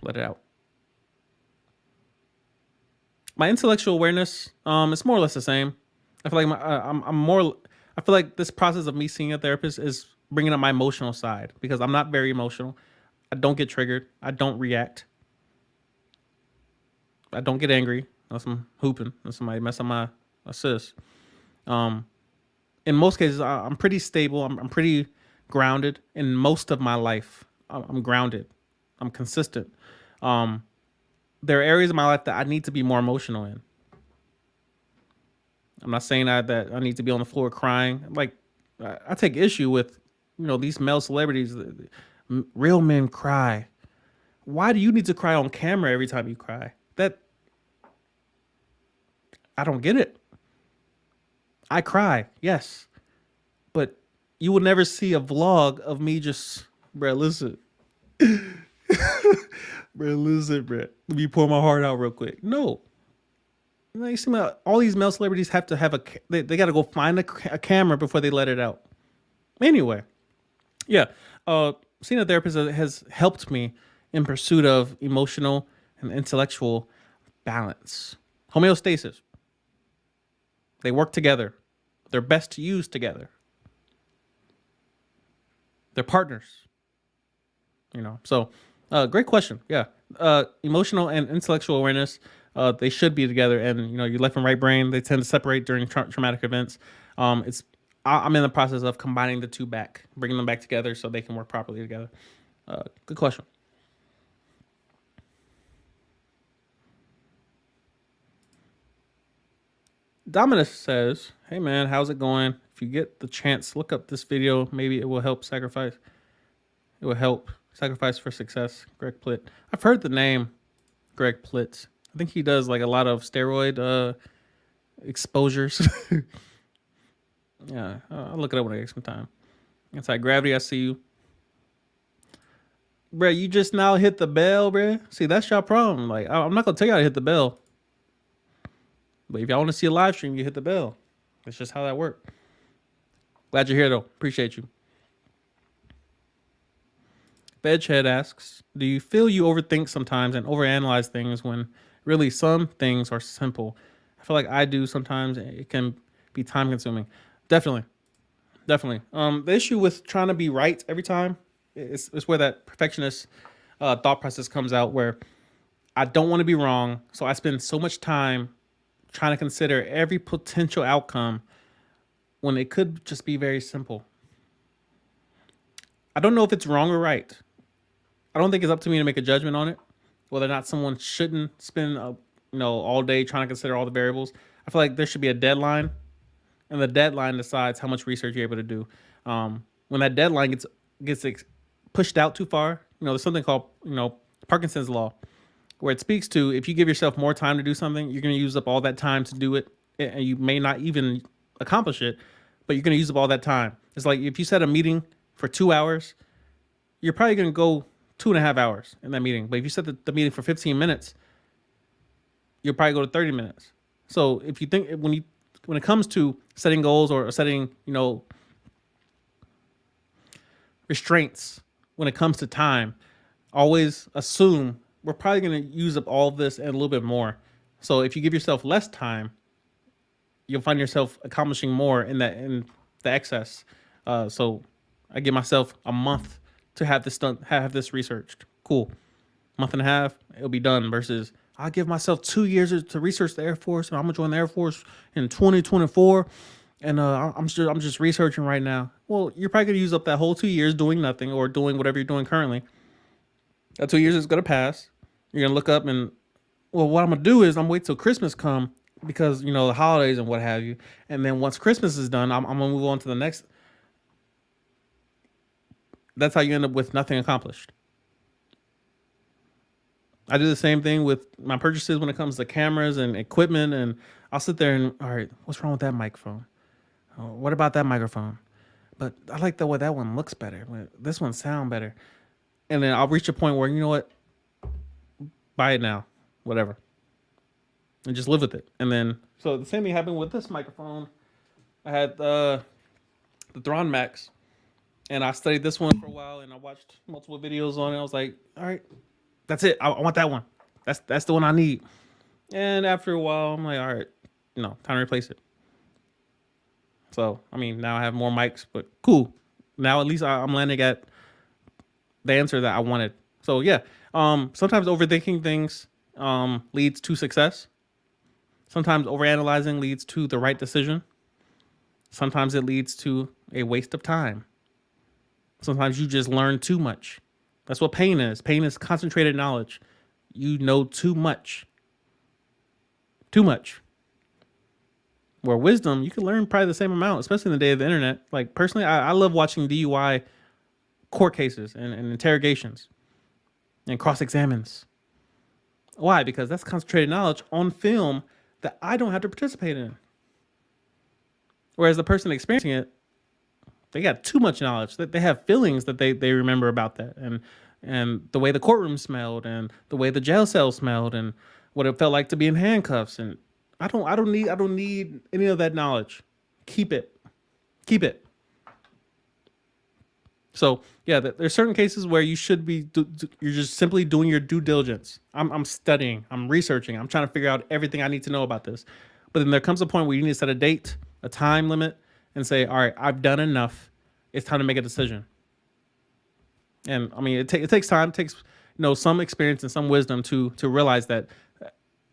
let it out. My intellectual awareness, it's more or less the same. I feel like I feel like this process of me seeing a therapist is bringing up my emotional side because I'm not very emotional. I don't get triggered. I don't react. I don't get angry unless I'm hooping and somebody mess up my assist. In most cases, I'm pretty stable. I'm pretty grounded in most of my life. I'm grounded. I'm consistent. There are areas of my life that I need to be more emotional in. I'm not saying that I need to be on the floor crying. Like, I take issue with, these male celebrities. Real men cry. Why do you need to cry on camera every time you cry? I don't get it. I cry, yes. But you will never see a vlog of me just, bruh, listen. Bruh. Let me pour my heart out real quick. No. You see, all these male celebrities have to have they got to go find a camera before they let it out. Anyway, yeah. Seeing a therapist has helped me in pursuit of emotional and intellectual balance. Homeostasis. They work together. They're best to use together. They're partners. So great question. Yeah. Emotional and intellectual awareness, they should be together. And, your left and right brain, they tend to separate during traumatic events. I'm in the process of combining the two back, bringing them back together so they can work properly together. Good question. Dominus says, "Hey man, how's it going? If you get the chance, look up this video. Maybe it will help sacrifice. It will help sacrifice for success." Greg Plitt. I've heard the name Greg Plitt. I think he does like a lot of steroid exposures. Yeah, I'll look it up when I get some time. Anti-gravity, I see you. Bruh, you just now hit the bell, bruh. See, that's your problem. Like, I'm not going to tell you how to hit the bell. But if y'all want to see a live stream, you hit the bell. That's just how that works. Glad you're here, though. Appreciate you. Veghead asks, do you feel you overthink sometimes and overanalyze things when really some things are simple? I feel like I do sometimes. It can be time consuming. Definitely. The issue with trying to be right every time is where that perfectionist thought process comes out, where I don't want to be wrong. So I spend so much time trying to consider every potential outcome when it could just be very simple. I don't know if it's wrong or right. I don't think it's up to me to make a judgment on it, whether or not someone shouldn't spend all day trying to consider all the variables. I feel like there should be a deadline, and the deadline decides how much research you're able to do. When that deadline gets pushed out too far, there's something called Parkinsons Law, where it speaks to if you give yourself more time to do something, you're going to use up all that time to do it, and you may not even accomplish it, but you're going to use up all that time. It's like if you set a meeting for 2 hours, you're probably going to go 2.5 hours in that meeting. But if you set the meeting for 15 minutes, you'll probably go to 30 minutes. So if you think when it comes to setting goals or setting, restraints when it comes to time, always assume we're probably going to use up all of this and a little bit more. So if you give yourself less time, you'll find yourself accomplishing more in the excess. So I give myself a month to have this done, have this researched. Cool. Month and a half, it'll be done, versus I'll give myself 2 years to research the Air Force, and I'm gonna join the Air Force in 2024. And I'm just researching right now. Well, you're probably gonna use up that whole 2 years doing nothing or doing whatever you're doing currently. That 2 years is gonna pass. You're gonna look up and, well, what I'm gonna do is I'm gonna wait till Christmas come, because the holidays and what have you. And then once Christmas is done, I'm gonna move on to the next. That's how you end up with nothing accomplished. I do the same thing with my purchases when it comes to cameras and equipment, and I'll sit there and, all right, what's wrong with that microphone? Oh, what about that microphone? But I like the way that one looks better. This one sound better. And then I'll reach a point where, you know what? Buy it now, whatever, and just live with it. And then, so the same thing happened with this microphone. I had the Thrawn Max, and I studied this one for a while, and I watched multiple videos on it. I was like, all right, that's it. I want that one. That's the one I need. And after a while, I'm like, all right, time to replace it. So, now I have more mics, but cool. Now at least I'm landing at the answer that I wanted. So yeah, sometimes overthinking things leads to success. Sometimes overanalyzing leads to the right decision. Sometimes it leads to a waste of time. Sometimes you just learn too much. That's what pain is. Pain is concentrated knowledge. You know too much. Too much. Where wisdom, you can learn probably the same amount, especially in the day of the internet. Like personally, I love watching DUI court cases and interrogations and cross-examines. Why? Because that's concentrated knowledge on film that I don't have to participate in. Whereas the person experiencing it, they got too much knowledge. That they have feelings that they remember about that, and the way the courtroom smelled, and the way the jail cell smelled, and what it felt like to be in handcuffs. And I don't need any of that knowledge. Keep it. So yeah, there's certain cases where you should be you're just simply doing your due diligence. I'm studying, I'm researching, I'm trying to figure out everything I need to know about this. But then there comes a point where you need to set a date, a time limit, and say, all right, I've done enough. It's time to make a decision. And I mean, it takes time, it takes some experience and some wisdom to realize that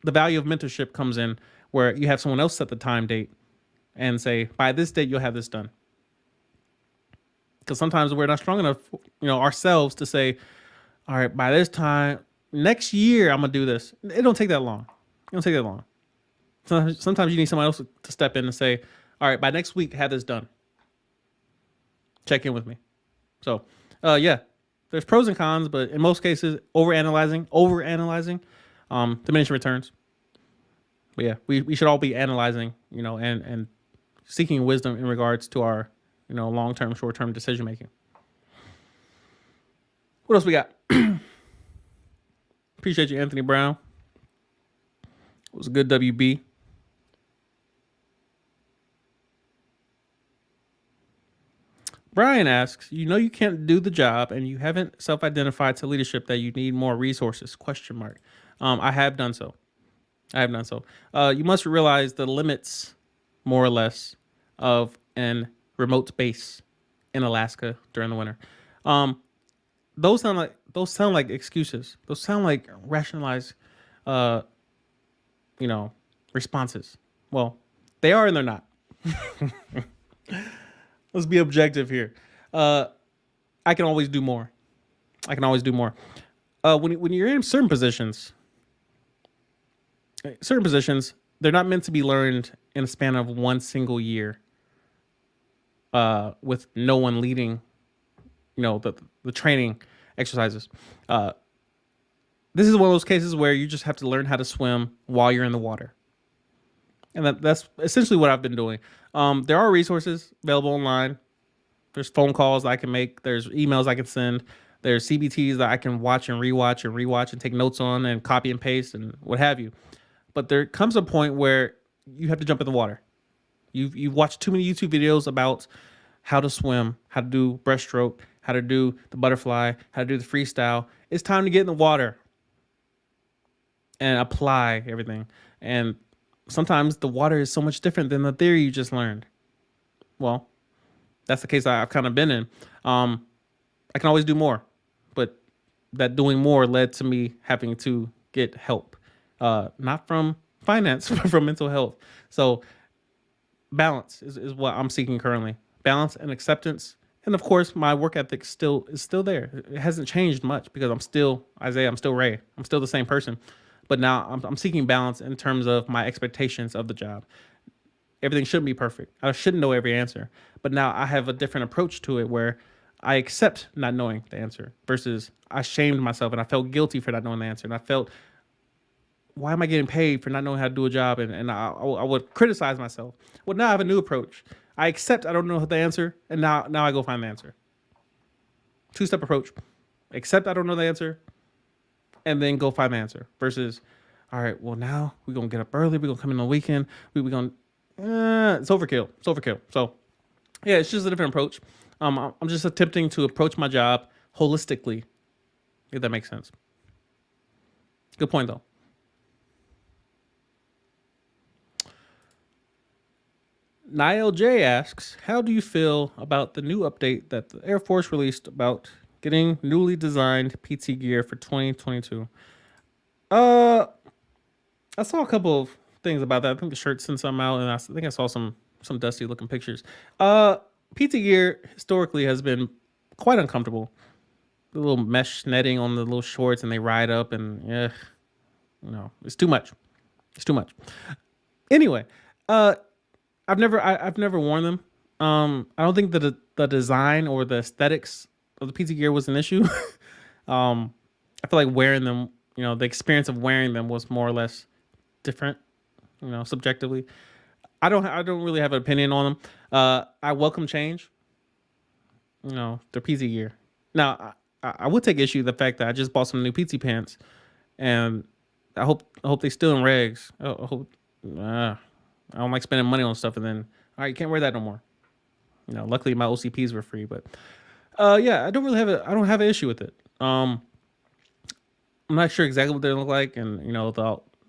the value of mentorship comes in where you have someone else set the time date and say, by this date you'll have this done. Because sometimes we're not strong enough, ourselves to say, all right, by this time next year I'm gonna do this. It don't take that long. It don't take that long. Sometimes you need someone else to step in and say, all right, by next week have this done. Check in with me. So yeah, there's pros and cons, but in most cases, overanalyzing, diminishing returns. But yeah, we should all be analyzing, and seeking wisdom in regards to our, long-term, short-term decision making. What else we got? Appreciate you, Anthony Brown. It was a good WB. Brian asks, you can't do the job and you haven't self-identified to leadership that you need more resources, ? I have done so. You must realize the limits, more or less, of an remote base in Alaska during the winter. Those sound like excuses. Those sound like rationalized, responses. Well, they are and they're not. Let's be objective here. I can always do more. When you're in certain positions, they're not meant to be learned in a span of one single year. With no one leading, the training exercises. This is one of those cases where you just have to learn how to swim while you're in the water. And that's essentially what I've been doing. There are resources available online. There's phone calls I can make. There's emails I can send. There's CBTs that I can watch and rewatch and take notes on and copy and paste and what have you. But there comes a point where you have to jump in the water. You've watched too many YouTube videos about how to swim, how to do breaststroke, how to do the butterfly, how to do the freestyle. It's time to get in the water and apply everything. And sometimes the water is so much different than the theory you just learned. Well, that's the case I've kind of been in. I can always do more, but that doing more led to me having to get help, not from finance, but from mental health. So balance is what I'm seeking currently. Balance and acceptance. And of course, my work ethic is still there. It hasn't changed much because I'm still Isaiah. I'm still Ray. I'm still the same person. But now I'm seeking balance in terms of my expectations of the job. Everything shouldn't be perfect. I shouldn't know every answer. But now I have a different approach to it where I accept not knowing the answer versus I shamed myself and I felt guilty for not knowing the answer. And I felt, why am I getting paid for not knowing how to do a job? And I would criticize myself. Well, now I have a new approach. I accept I don't know the answer, and now I go find the answer. Two-step approach. Accept I don't know the answer, and then go find the answer. Versus, all right, well, now we're going to get up early. We're going to come in on the weekend. We're going to, it's overkill. So, yeah, it's just a different approach. I'm just attempting to approach my job holistically, if that makes sense. Good point, though. Niall J asks, how do you feel about the new update that the Air Force released about getting newly designed PT gear for 2022? I saw a couple of things about that. I think the shirt sent some out, and I think I saw some dusty looking pictures. PT gear historically has been quite uncomfortable. The little mesh netting on the little shorts, and they ride up, and it's too much. Anyway, I've never worn them. I don't think that the design or the aesthetics of the PT gear was an issue. I feel like wearing them, the experience of wearing them was more or less different, subjectively. I don't really have an opinion on them. I welcome change. The PT gear. Now, I would take issue with the fact that I just bought some new PT pants, and I hope they still in regs. I hope. I don't like spending money on stuff and then, all right, you can't wear that no more. Luckily my OCPs were free, but Yeah, I don't have an issue with it. I'm not sure exactly what they look like, and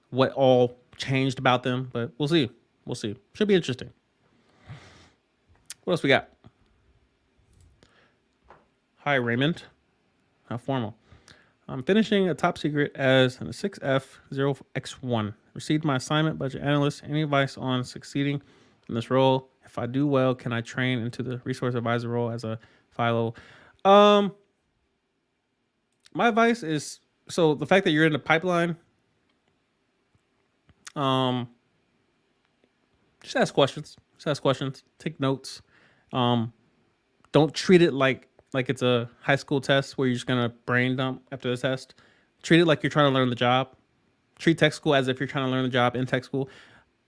what all changed about them, but we'll see. We'll see. Should be interesting. What else we got? Hi, Raymond. How formal. I'm finishing a top secret as a 6F0X1. Received my assignment, budget analyst. Any advice on succeeding in this role? If I do well, can I train into the resource advisor role as a philo? Um, my advice is, so the fact that you're in the pipeline, um, just ask questions. Just ask questions. Take notes. Um, don't treat it like it's a high school test where you're just gonna brain dump after the test. Treat it like you're trying to learn the job. Treat tech school as if you're trying to learn the job in tech school.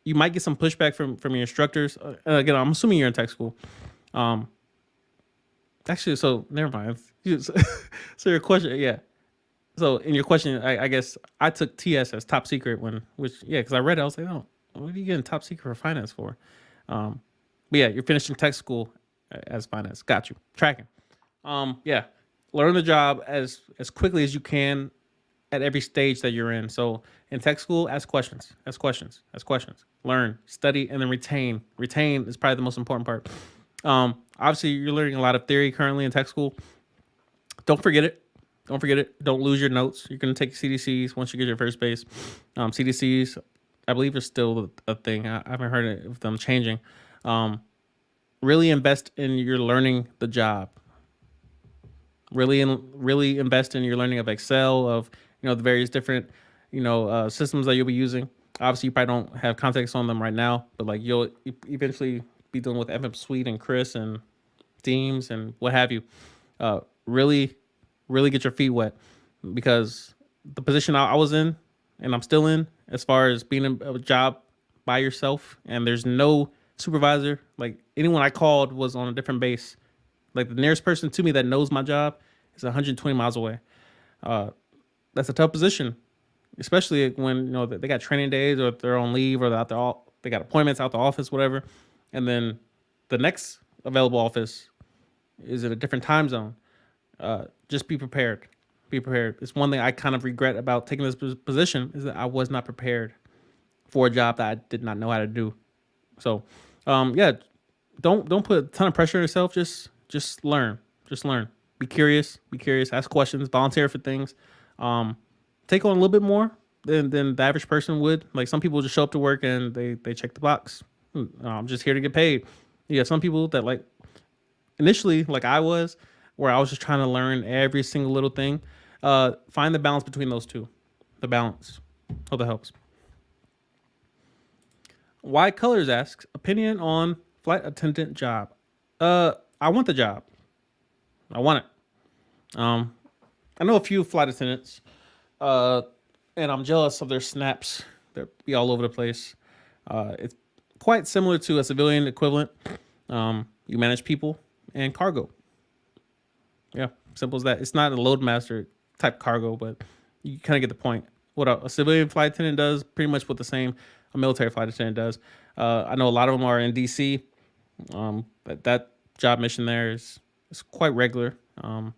You might get some pushback from your instructors. Again, I'm assuming you're in tech school. Um, Actually, so never mind. So your question, yeah. So in your question, I guess I took TS as top secret because I read it. I was like, oh, what are you getting top secret for finance for? But yeah, you're finishing tech school as finance. Got you. Tracking. Yeah, learn the job as quickly as you can at every stage that you're in. So in tech school, ask questions, ask questions, ask questions. Learn, study, and then retain. Retain is probably the most important part. Obviously, you're learning a lot of theory currently in tech school. Don't forget it. Don't forget it. Don't lose your notes. You're going to take CDCs once you get your first base. CDCs, I believe, are still a thing. I haven't heard of them changing. Really invest in your learning the job. Really invest in your learning of Excel, of the various different systems that you'll be using. Obviously, you probably don't have context on them right now, but like you'll eventually be dealing with FM Suite and Chris and Teams and what have you. Really, really get your feet wet, because the position I was in and I'm still in, as far as being in a job by yourself and there's no supervisor, like anyone I called was on a different base. Like the nearest person to me that knows my job is 120 miles away. That's a tough position, especially when they got training days or they're on leave or they got appointments out the office, whatever. And then the next available office is in a different time zone. Just be prepared. Be prepared. It's one thing I kind of regret about taking this position, is that I was not prepared for a job that I did not know how to do. So, yeah, don't put a ton of pressure on yourself. Just learn. Just learn. Be curious. Be curious. Ask questions. Volunteer for things. Take on a little bit more than the average person would. Like some people just show up to work and they check the box. I'm just here to get paid. You have some people that, like, initially, like I was, where I was just trying to learn every single little thing. Find the balance between those two. The balance. Hope that helps. Why Colors asks, opinion on flight attendant job. I want the job. I want it. I know a few flight attendants, and I'm jealous of their snaps. They're be all over the place. It's quite similar to a civilian equivalent. You manage people and cargo. Yeah, simple as that. It's not a load master type cargo, but you kind of get the point. What a civilian flight attendant does, pretty much what the same a military flight attendant does. I know a lot of them are in DC. That job mission there is quite regular. But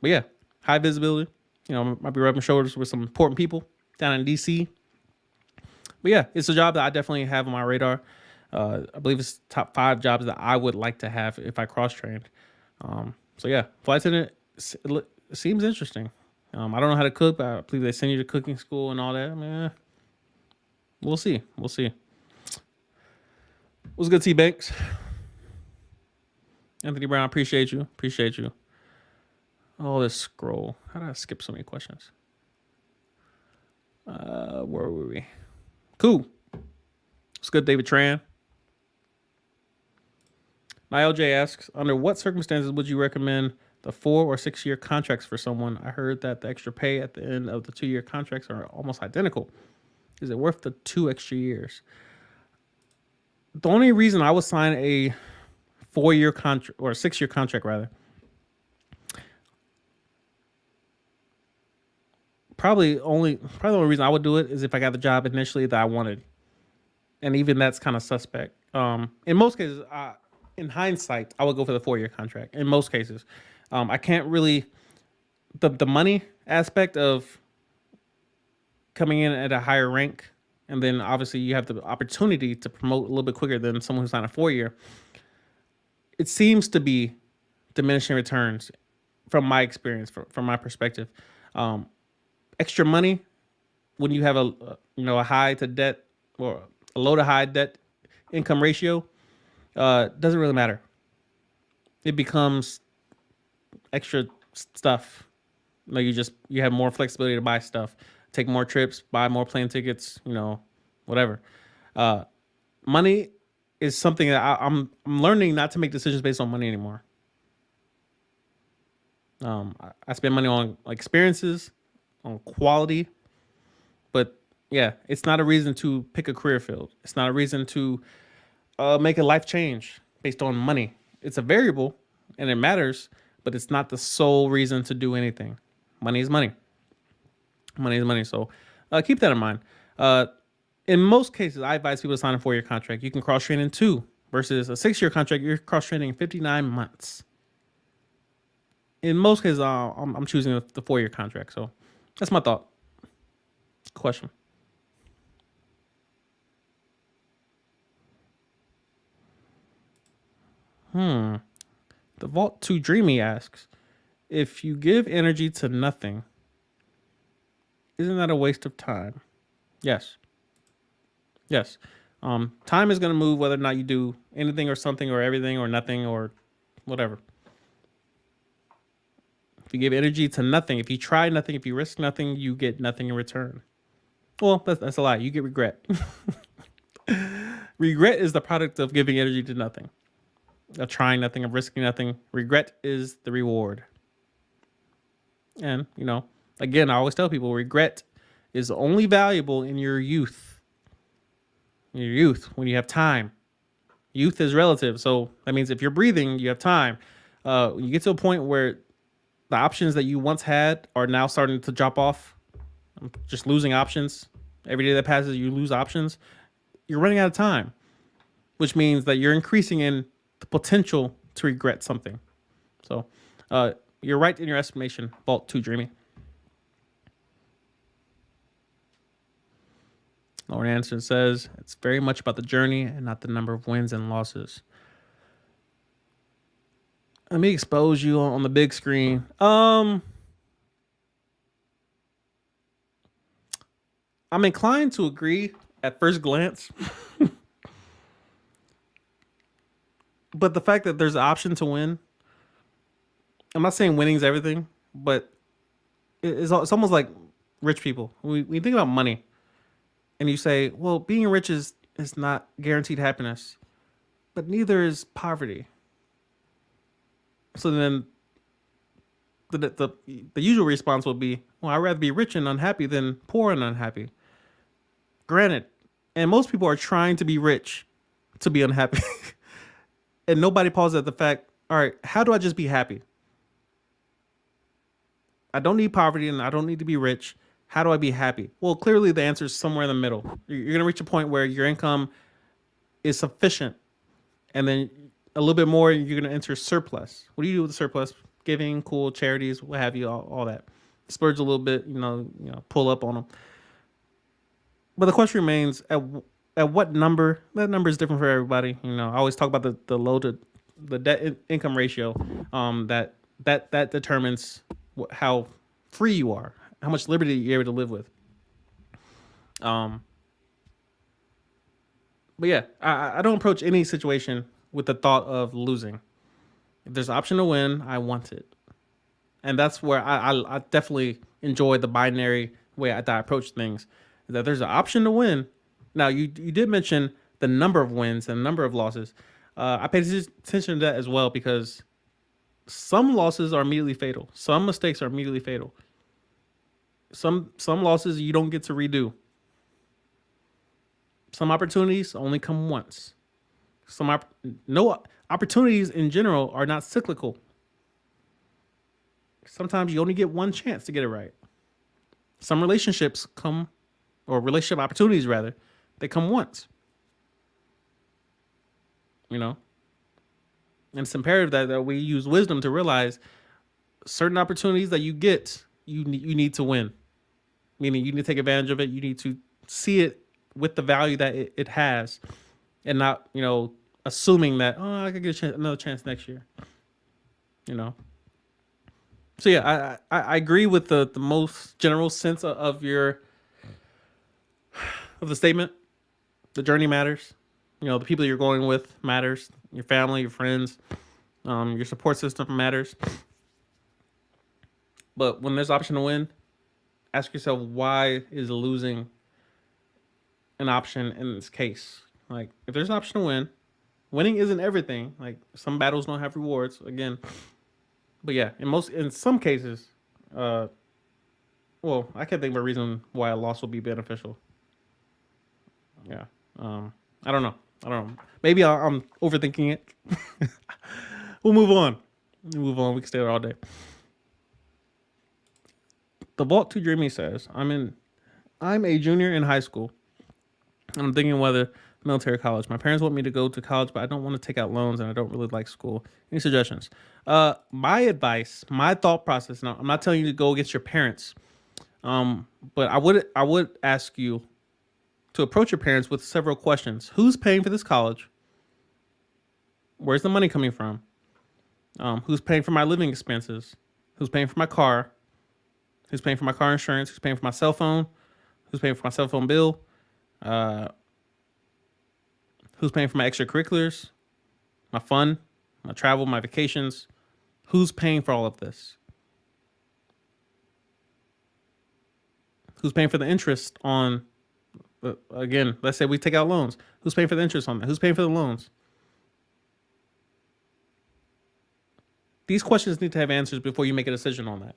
yeah, high visibility. Might be rubbing shoulders with some important people down in DC. But yeah, it's a job that I definitely have on my radar. I believe it's top 5 jobs that I would like to have if I cross-trained. So yeah, flight attendant seems interesting. I don't know how to cook, but I believe they send you to cooking school and all that. I mean, we'll see. We'll see. What's good, T Banks? Anthony Brown, appreciate you. Appreciate you. Oh, this scroll. How did I skip so many questions? Where were we? Cool. What's good, David Tran? Niall J asks, under what circumstances would you recommend the 4 or 6 year contracts for someone? I heard that the extra pay at the end of the 2 year contracts are almost identical. Is it worth the 2 extra years? The only reason I would sign a 4 year contract, or a 6 year contract rather, probably the only reason I would do it is if I got the job initially that I wanted. And even that's kind of suspect. In most cases, in hindsight, I would go for the 4 year contract. In most cases, I can't really the money aspect of coming in at a higher rank, and then obviously you have the opportunity to promote a little bit quicker than someone who's on a 4 year. It seems to be diminishing returns from my experience, from my perspective. Um, Extra money when you have a high to debt or a low to high debt income ratio doesn't really matter. It becomes extra stuff. Like you have more flexibility to buy stuff, take more trips, buy more plane tickets, whatever. Uh, Money is something that I'm learning not to make decisions based on money anymore. I spend money on experiences, on quality, but yeah, it's not a reason to pick a career field. It's not a reason to make a life change based on money. It's a variable and it matters, but it's not the sole reason to do anything. Money is money. Money is money. So keep that in mind. In most cases, I advise people to sign a 4 year contract. You can cross train in 2 versus a 6 year contract. You're cross training in 59 months. In most cases, I'm choosing the 4 year contract. So that's my thought. Question. The Vault 2 Dreamy asks, if you give energy to nothing, isn't that a waste of time? Yes. Yes. Time is going to move whether or not you do anything or something or everything or nothing or whatever. If you give energy to nothing, if you try nothing, if you risk nothing, you get nothing in return. Well, that's a lie. You get regret. Regret is the product of giving energy to nothing, of trying nothing, of risking nothing. Regret is the reward. And, again, I always tell people regret is only valuable in your youth. In your youth, when you have time. Youth is relative. So that means if you're breathing, you have time. When you get to a point where the options that you once had are now starting to drop off, just losing options. Every day that passes, you lose options. You're running out of time, which means that you're increasing in the potential to regret something. So you're right in your estimation, Vault 2 Dreamy. Lauren Anderson says, it's very much about the journey and not the number of wins and losses. Let me expose you on the big screen. I'm inclined to agree at first glance. But the fact that there's an option to win, I'm not saying winning's everything, but it's almost like rich people. When you think about money and you say, well, being rich is not guaranteed happiness, but neither is poverty. So then the usual response will be, well, I'd rather be rich and unhappy than poor and unhappy. Granted, and most people are trying to be rich to be unhappy. And nobody pauses at the fact, all right, how do I just be happy? I don't need poverty and I don't need to be rich. How do I be happy? Well, clearly the answer is somewhere in the middle. You're going to reach a point where your income is sufficient. And then a little bit more, you're going to enter surplus. What do you do with the surplus? Giving, cool, charities, what have you, all that. Splurge a little bit, pull up on them. But the question remains, at what number? That number is different for everybody. I always talk about the low to the debt income ratio. That determines how free you are, how much liberty you're able to live with. But yeah, I don't approach any situation with the thought of losing. If there's an option to win, I want it. And that's where I definitely enjoy the binary way that I approach things. That there's an option to win. Now, you did mention the number of wins and number of losses. I paid attention to that as well because some losses are immediately fatal. Some mistakes are immediately fatal. Some losses you don't get to redo. Some opportunities only come once. No opportunities in general are not cyclical. Sometimes you only get one chance to get it right. Some relationships come, or relationship opportunities rather, they come once. And it's imperative that we use wisdom to realize certain opportunities that you get, you need to win. Meaning you need to take advantage of it. You need to see it with the value that it has, and not, assuming that, oh, I could get another chance next year. You know. So yeah, I agree with the most general sense of the statement. The journey matters. The people you're going with matters. Your family, your friends, your support system matters. But when there's option to win, ask yourself, why is losing an option in this case? Like, if there's an option to win, winning isn't everything. Like, some battles don't have rewards again. But yeah, in some cases, well, I can't think of a reason why a loss will be beneficial. Yeah. I don't know. Maybe I'm overthinking it. We'll move on. We can stay there all day. The Vault to Dreamy says, I'm a junior in high school. I'm thinking whether military college. My parents want me to go to college, but I don't want to take out loans and I don't really like school. Any suggestions? My advice, my thought process. Now, I'm not telling you to go against your parents. But I would ask you to approach your parents with several questions. Who's paying for this college? Where's the money coming from? Who's paying for my living expenses? Who's paying for my car? Who's paying for my car insurance? Who's paying for my cell phone? Who's paying for my cell phone bill? Who's paying for my extracurriculars? My fun, my travel, my vacations? Who's paying for all of this? Who's paying for the interest on, again, let's say we take out loans. Who's paying for the interest on that? Who's paying for the loans? These questions need to have answers before you make a decision on that.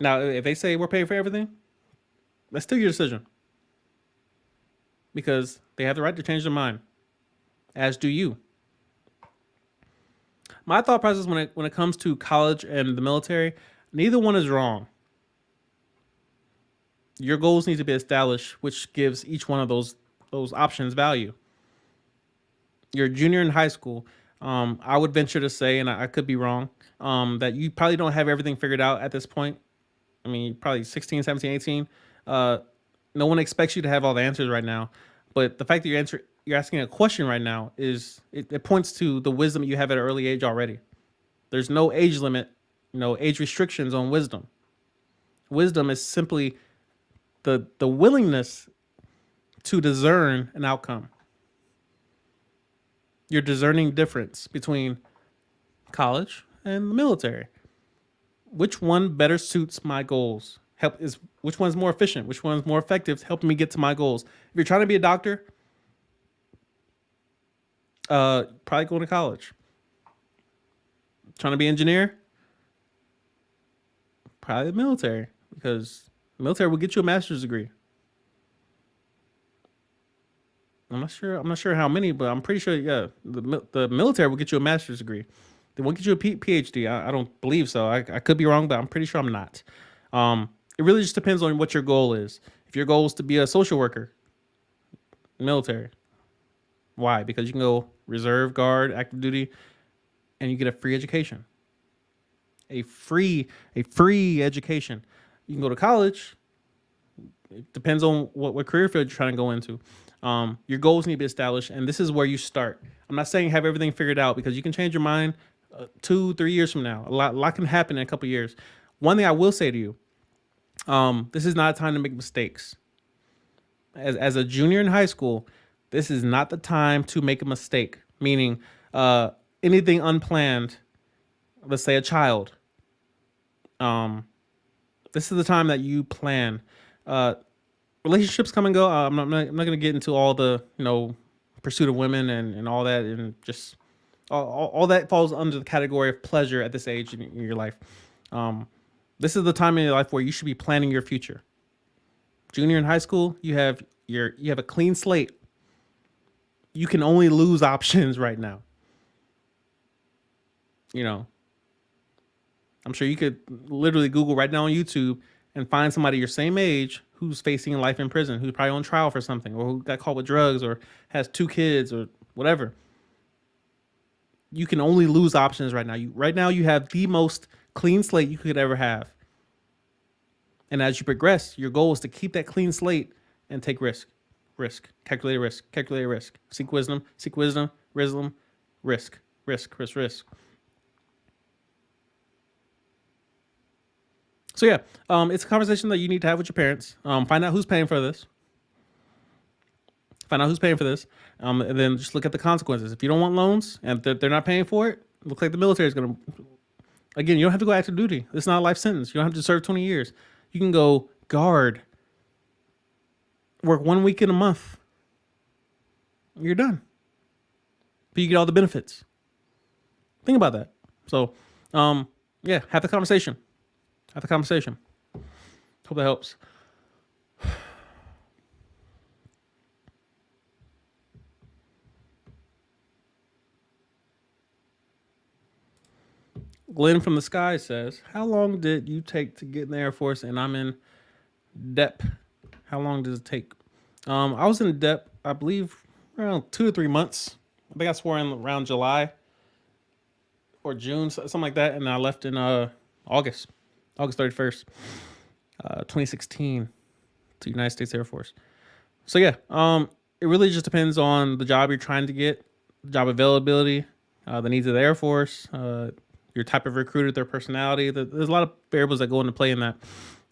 Now, if they say we're paying for everything, that's still your decision. Because they have the right to change their mind, as do you. My thought process when it comes to college and the military, neither one is wrong. Your goals need to be established, which gives each one of those options value. You're a junior in high school. I would venture to say, and I could be wrong, that you probably don't have everything figured out at this point. I mean, probably 16, 17, 18. No one expects you to have all the answers right now. But the fact that you're asking a question right now it points to the wisdom you have at an early age already. There's no age limit, age restrictions on wisdom. Wisdom is simply the willingness to discern an outcome. You're discerning difference between college and the military. Which one better suits my goals? Which one's more efficient? Which one's more effective helping me get to my goals? If you're trying to be a doctor, probably going to college. Trying to be an engineer, probably the military, because the military will get you a master's degree. I'm not sure how many, but I'm pretty sure, yeah, the military will get you a master's degree. They won't get you a PhD. I don't believe so. I could be wrong, but I'm pretty sure I'm not. It really just depends on what your goal is. If your goal is to be a social worker, military. Why? Because you can go reserve, guard, active duty, and you get a free education. A free education. You can go to college. It depends on what career field you're trying to go into. Your goals need to be established, and this is where you start. I'm not saying have everything figured out, because you can change your mind 2-3 years from now. A lot can happen in a couple years. One thing I will say to you, this is not a time to make mistakes. As a junior in high school, this is not the time to make a mistake. Meaning, anything unplanned. Let's say a child. This is the time that you plan. Relationships come and go. I'm not going to get into all the pursuit of women and all that, and just all that falls under the category of pleasure at this age in your life. This is the time in your life where you should be planning your future. Junior in high school, you have a clean slate. You can only lose options right now. I'm sure you could literally Google right now on YouTube and find somebody your same age who's facing life in prison, who's probably on trial for something, or who got caught with drugs, or has 2 kids, or whatever. You can only lose options right now. Right now you have the most clean slate you could ever have. And as you progress, your goal is to keep that clean slate and take calculated risk, seek wisdom, risk. So yeah, it's a conversation that you need to have with your parents. Find out who's paying for this. And then just look at the consequences. If you don't want loans and they're not paying for it, looks like the military is going to. Again, you don't have to go active duty. It's not a life sentence. You don't have to serve 20 years. You can go guard, work 1 week in a month. You're done. But you get all the benefits. Think about that. So, yeah, have the conversation. Hope that helps. Glenn from the Sky says, how long did you take to get in the Air Force? And I'm in DEP. How long does it take? I was in DEP, I believe, around 2 or 3 months. I think I swore in around July or June, something like that. And I left in August 31st, 2016 to United States Air Force. So yeah, it really just depends on the job you're trying to get, job availability, the needs of the Air Force, your type of recruiter, their personality. There's a lot of variables that go into play in that,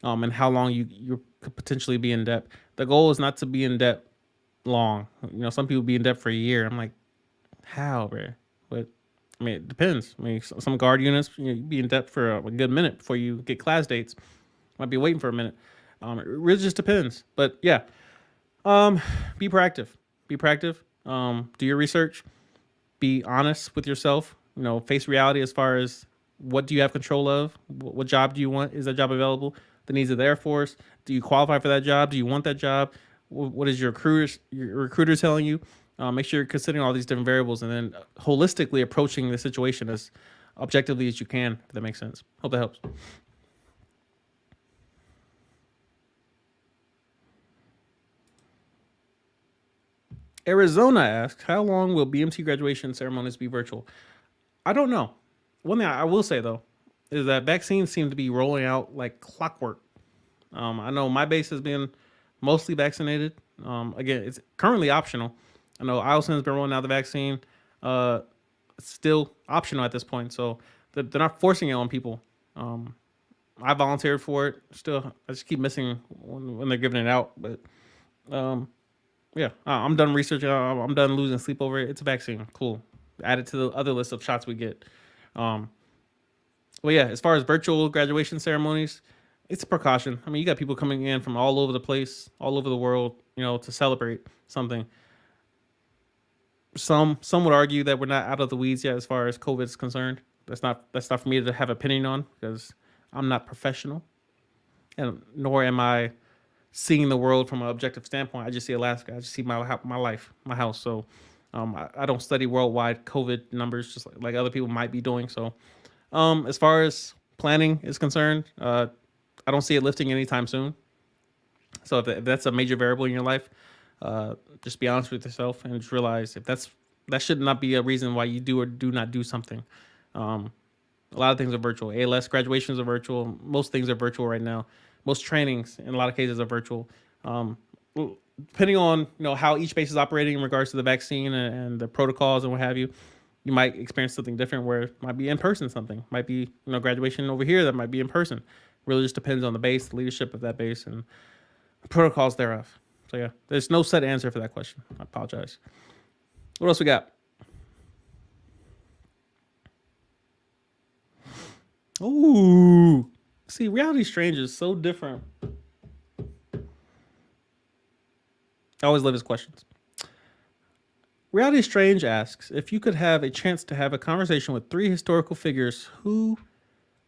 and how long you could potentially be in debt. The goal is not to be in debt long. Some people be in debt for a year. I'm like, how, bro? But I mean, it depends. I mean, some guard units, you be in debt for a good minute before you get class dates. Might be waiting for a minute. It really just depends. But yeah, be proactive. Do your research. Be honest with yourself. Face reality as far as what do you have control of? What job do you want? Is that job available? The needs of the Air Force. Do you qualify for that job? Do you want that job? What is your recruiter telling you? Make sure you're considering all these different variables and then holistically approaching the situation as objectively as you can, if that makes sense. Hope that helps. Arizona asks, how long will BMT graduation ceremonies be virtual? I don't know. One thing I will say, though, is that vaccines seem to be rolling out like clockwork. I know my base has been mostly vaccinated. Again, it's currently optional. I know Ioson's been rolling out the vaccine. It's still optional at this point, so they're not forcing it on people. I volunteered for it. Still, I just keep missing when they're giving it out. But yeah, I'm done researching. I'm done losing sleep over it. It's a vaccine. Cool. Add it to the other list of shots we get. Well, yeah, as far as virtual graduation ceremonies, it's a precaution. I mean, you got people coming in from all over the place, all over the world, to celebrate something. Some would argue that we're not out of the weeds yet as far as COVID is concerned. That's not for me to have opinion on because I'm not professional, and nor am I seeing the world from an objective standpoint. I just see Alaska. I just see my life, my house. So I don't study worldwide COVID numbers just like other people might be doing. So as far as planning is concerned, I don't see it lifting anytime soon. So if that's a major variable in your life, just be honest with yourself and just realize that should not be a reason why you do or do not do something. A lot of things are virtual. ALS graduations are virtual. Most things are virtual right now. Most trainings in a lot of cases are virtual. Depending on how each base is operating in regards to the vaccine and the protocols and what have you, you might experience something different where it might be in person. Something might be graduation over here that might be in person. Really just depends on the base, the leadership of that base, and protocols thereof. So yeah, there's no set answer for that question. I apologize. What else we got? Ooh, see, Reality Strange is so different. I always love his questions. Reality Strange asks, if you could have a chance to have a conversation with 3 historical figures, who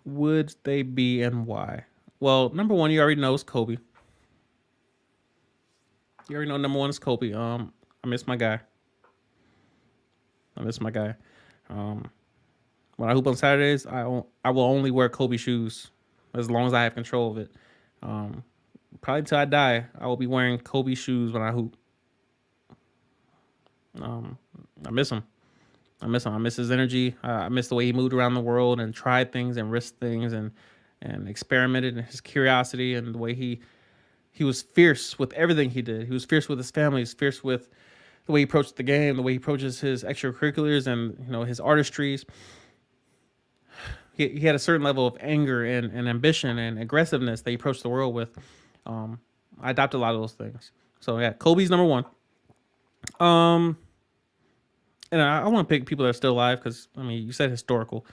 would they be and why? Well, number one, you already know is Kobe. You already know number one is Kobe. I miss my guy. When I hoop on Saturdays, I will only wear Kobe shoes as long as I have control of it. Probably until I die, I will be wearing Kobe shoes when I hoop. I miss him. I miss him. I miss his energy. I miss the way he moved around the world and tried things and risked things and experimented, and his curiosity and the way he was fierce with everything he did. He was fierce with his family. He was fierce with the way he approached the game, the way he approaches his extracurriculars and his artistries. He had a certain level of anger and ambition and aggressiveness that he approached the world with. I adopted a lot of those things. So yeah, Kobe's number one. And I want to pick people that are still alive because I mean you said historical.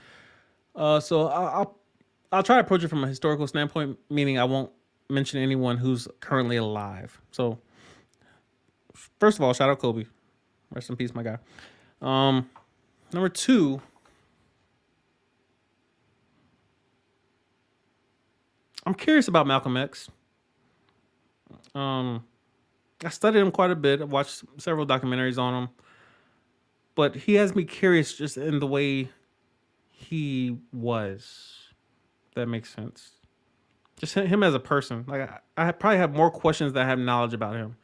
So I'll try to approach it from a historical standpoint, meaning I won't mention anyone who's currently alive. So first of all, shout out Kobe. Rest in peace, my guy. Number two, I'm curious about Malcolm X. I studied him quite a bit. I've watched several documentaries on him, but he has me curious just in the way he was. If that makes sense. Just him as a person. Like I probably have more questions than I have knowledge about him,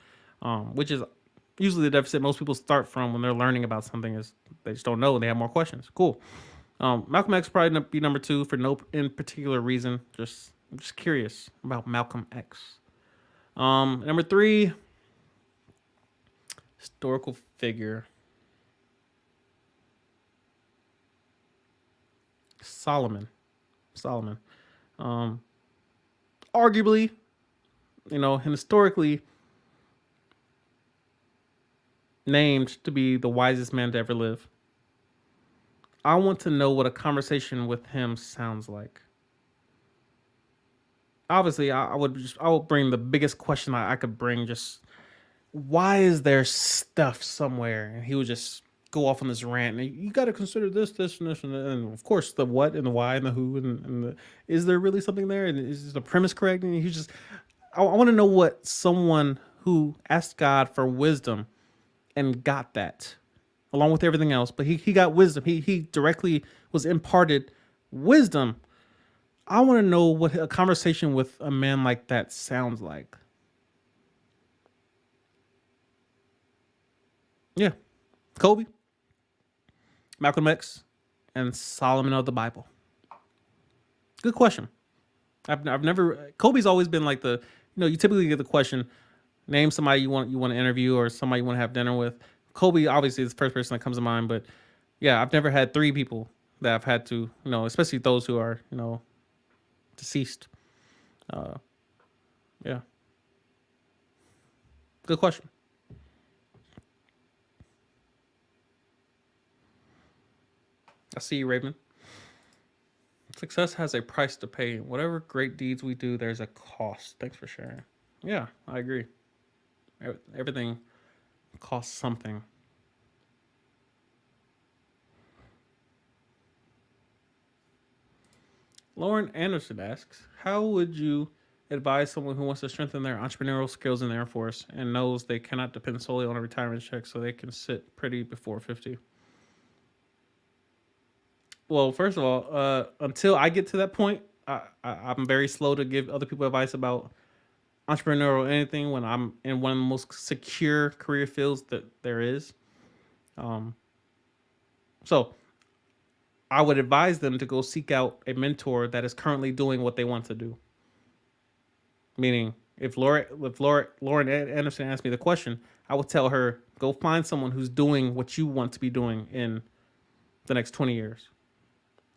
which is usually the deficit most people start from when they're learning about something is they just don't know and they have more questions. Cool. Malcolm X probably be number two for no in particular reason. I'm just curious about Malcolm X. Number three, historical figure. Solomon. Arguably, historically named to be the wisest man to ever live. I want to know what a conversation with him sounds like. Obviously, I would bring the biggest question I could bring. Just why is there stuff somewhere? And he would just go off on this rant. And you got to consider this, and this, and of course the what and the why and the who and the is there really something there? And is the premise correct? And he just I want to know what someone who asked God for wisdom and got that along with everything else, but he got wisdom. He directly was imparted wisdom. I want to know what a conversation with a man like that sounds like. Yeah. Kobe, Malcolm X, and Solomon of the Bible. Good question. I've never Kobe's always been like you typically get the question, name somebody you want to interview or somebody you want to have dinner with. Kobe obviously is the first person that comes to mind, but yeah, I've never had three people that I've had to, especially those who are, deceased. Yeah. Good question. I see you, Raven. Success has a price to pay. Whatever great deeds we do, there's a cost. Thanks for sharing. Yeah, I agree. Everything costs something. Lauren Anderson asks, how would you advise someone who wants to strengthen their entrepreneurial skills in the Air Force and knows they cannot depend solely on a retirement check so they can sit pretty before 50? Well, first of all, until I get to that point, I'm very slow to give other people advice about entrepreneurial anything when I'm in one of the most secure career fields that there is. So I would advise them to go seek out a mentor that is currently doing what they want to do. Meaning, if Lauren Anderson asked me the question, I would tell her, go find someone who's doing what you want to be doing in the next 20 years.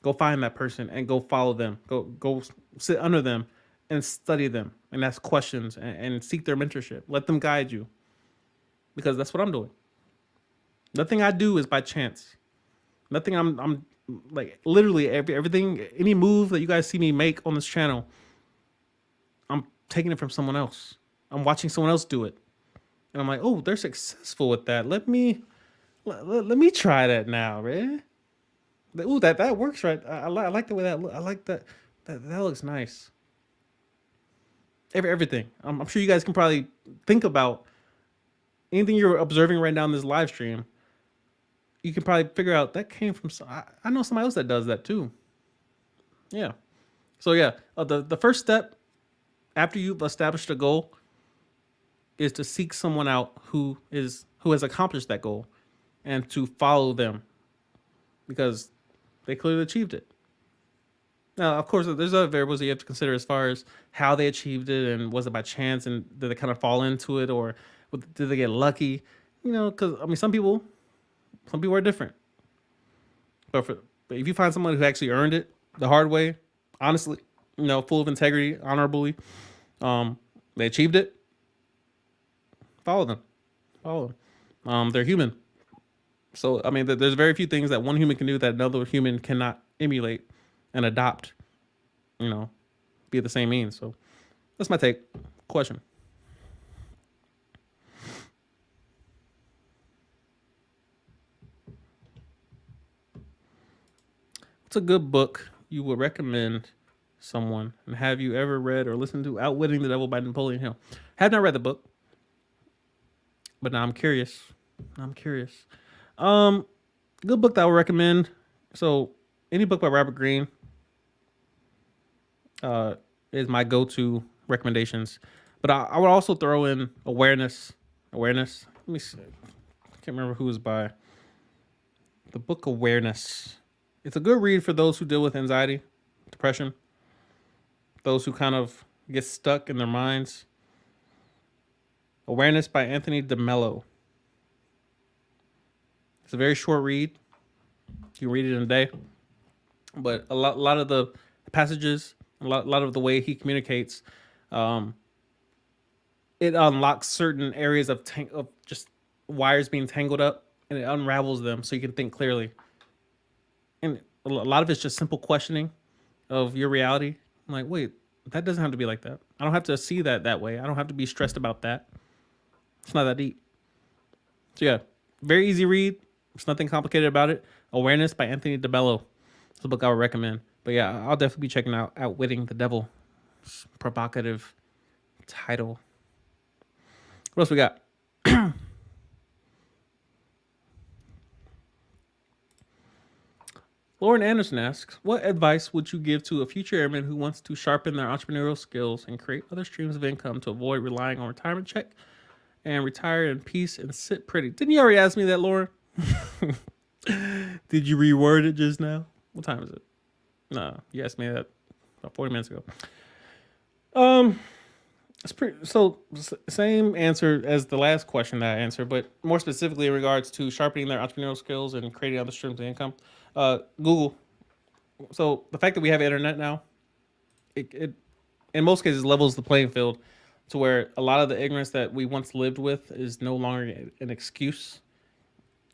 Go find that person and go follow them. Go sit under them and study them and ask questions and seek their mentorship. Let them guide you, because that's what I'm doing. Nothing I do is by chance. Nothing I'm like literally everything, any move that you guys see me make on this channel, I'm taking it from someone else. I'm watching someone else do it, and I'm like, oh, they're successful with that. Let me try that now, man. Ooh, that works right. I like the way that. I like that. That looks nice. Everything. I'm sure you guys can probably think about anything you're observing right now in this live stream. You can probably figure out that came from. I know somebody else that does that too. Yeah. So yeah, the first step after you've established a goal is to seek someone out who has accomplished that goal, and to follow them because they clearly achieved it. Now, of course, there's other variables that you have to consider as far as how they achieved it, and was it by chance, and did they kind of fall into it, or did they get lucky? Because I mean, some people are different. But if you find someone who actually earned it the hard way, honestly, full of integrity, honorably, they achieved it. Follow them. Follow them. They're human. So I mean, there's very few things that one human can do that another human cannot emulate and adopt. Be the same means. So that's my take. Question. What's a good book you would recommend someone? And have you ever read or listened to Outwitting the Devil by Napoleon Hill? Have not read the book, but now I'm curious. Good book that I would recommend. So any book by Robert Greene is my go-to recommendations. But I would also throw in Awareness. Let me see. I can't remember who was by. The book Awareness. It's a good read for those who deal with anxiety, depression, those who kind of get stuck in their minds. Awareness by Anthony DeMello. It's a very short read. You can read it in a day. But a lot of the passages, a lot of the way he communicates, it unlocks certain areas of just wires being tangled up, and it unravels them so you can think clearly. And a lot of it's just simple questioning of your reality. I'm like, wait, that doesn't have to be like that. I don't have to see that way. I don't have to be stressed about that. It's not that deep. So yeah, very easy read. There's nothing complicated about it. Awareness by Anthony DeMello. It's a book I would recommend. But yeah, I'll definitely be checking out Outwitting the Devil. It's a provocative title. What else we got? Lauren Anderson asks, what advice would you give to a future airman who wants to sharpen their entrepreneurial skills and create other streams of income to avoid relying on retirement check and retire in peace and sit pretty? Didn't you already ask me that, Lauren? Did you reword it just now? What time is it? No, you asked me that about 40 minutes ago. It's pretty, so same answer as the last question that I answered, but more specifically in regards to sharpening their entrepreneurial skills and creating other streams of income. Google. So the fact that we have internet now, it in most cases levels the playing field to where a lot of the ignorance that we once lived with is no longer an excuse.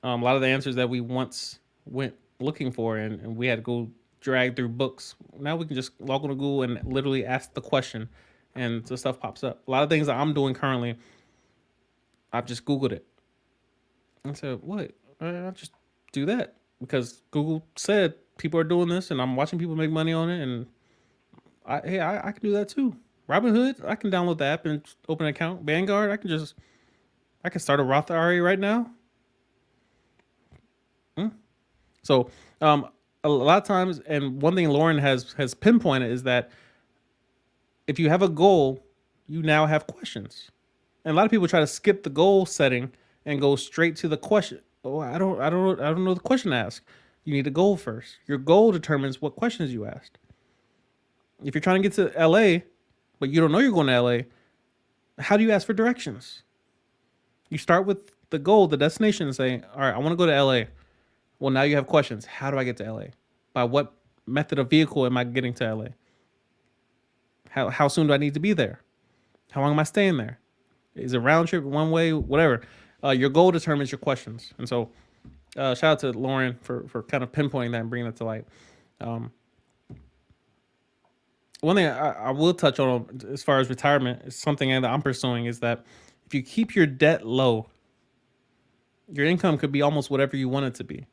A lot of the answers that we once went looking for and we had to go drag through books. Now we can just log on to Google and literally ask the question and the stuff pops up. A lot of things that I'm doing currently, I've just Googled it. And said, what? I'll just do that because Google said people are doing this and I'm watching people make money on it. And I can do that too. Robinhood, I can download the app and open an account. Vanguard, I can start a Roth IRA right now. So a lot of times, and one thing Lauren has pinpointed is that if you have a goal, you now have questions. And a lot of people try to skip the goal setting and go straight to the question. Oh, I don't know the question to ask. You need a goal first. Your goal determines what questions you asked. If you're trying to get to LA, but you don't know you're going to LA, how do you ask for directions? You start with the goal, the destination, and say, all right, I want to go to LA. Well, now you have questions. How do I get to LA? By what method of vehicle am I getting to LA? How soon do I need to be there? How long am I staying there? Is it round trip, one way, whatever? Your goal determines your questions. And so shout out to Lauren for kind of pinpointing that and bringing that to light. One thing I will touch on as far as retirement is something that I'm pursuing is that if you keep your debt low, your income could be almost whatever you want it to be.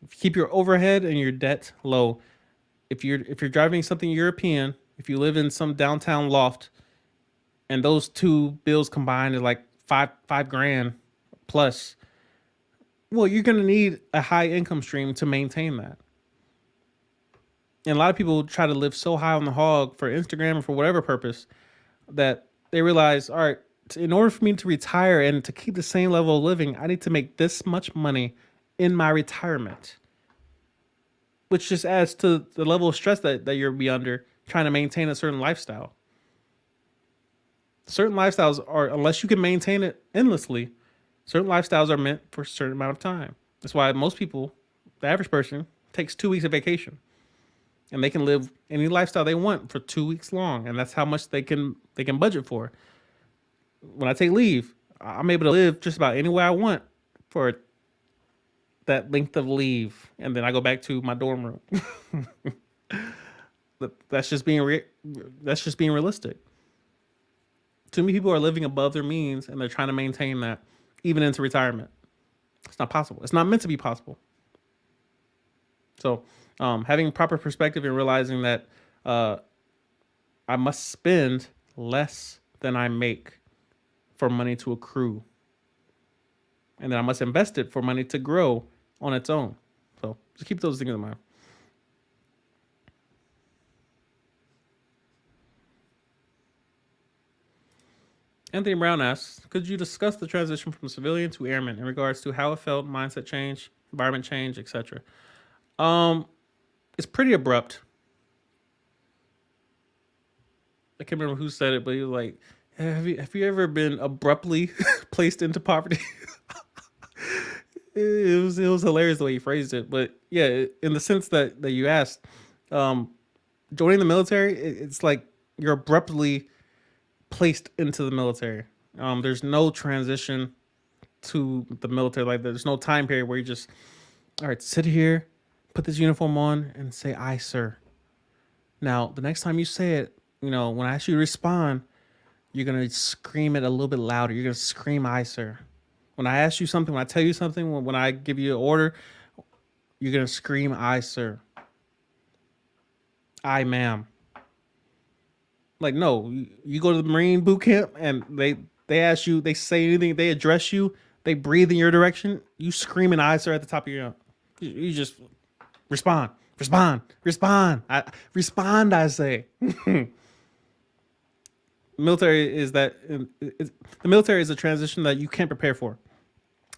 If you keep your overhead and your debt low, if you're driving something European, if you live in some downtown loft, and those two bills combined are like five grand plus, well, you're gonna need a high income stream to maintain that. And a lot of people try to live so high on the hog for Instagram or for whatever purpose that they realize, all right, in order for me to retire and to keep the same level of living, I need to make this much money in my retirement. which just adds to the level of stress that you'll be under trying to maintain a certain lifestyle. Certain lifestyles are, unless you can maintain it endlessly, certain lifestyles are meant for a certain amount of time. That's why most people, the average person, takes 2 weeks of vacation, and they can live any lifestyle they want for 2 weeks long, and that's how much they can budget for. When I take leave, I'm able to live just about any way I want for that length of leave, and then I go back to my dorm room. That's just that's just being realistic. Too many people are living above their means, and they're trying to maintain that even into retirement. It's not possible. It's not meant to be possible. So, having proper perspective and realizing that I must spend less than I make for money to accrue, and then I must invest it for money to grow on its own. So, just keep those things in mind. Anthony Brown asks, could you discuss the transition from civilian to airman in regards to how it felt, mindset change, environment change, etc.? It's pretty abrupt. I can't remember who said it, but he was like, have you ever been abruptly placed into poverty? It was hilarious the way he phrased it. But yeah, in the sense that you asked, um, joining the military, it's like you're abruptly placed into the military. There's no transition to the military. Like there's no time period where you just, all right, sit here, put this uniform on, and say, "I, sir." Now, the next time you say it, when I ask you to respond, you're gonna scream it a little bit louder. You're gonna scream, "I, sir." When I ask you something, when I tell you something, when I give you an order, you're gonna scream, "I, sir." "I, ma'am." Like, no, you go to the Marine boot camp and they ask you, they say anything, they address you, they breathe in your direction, you screaming "I, sir" at the top of your lungs. You just respond, respond, respond. Respond, I say. Military is that the military is a transition that you can't prepare for.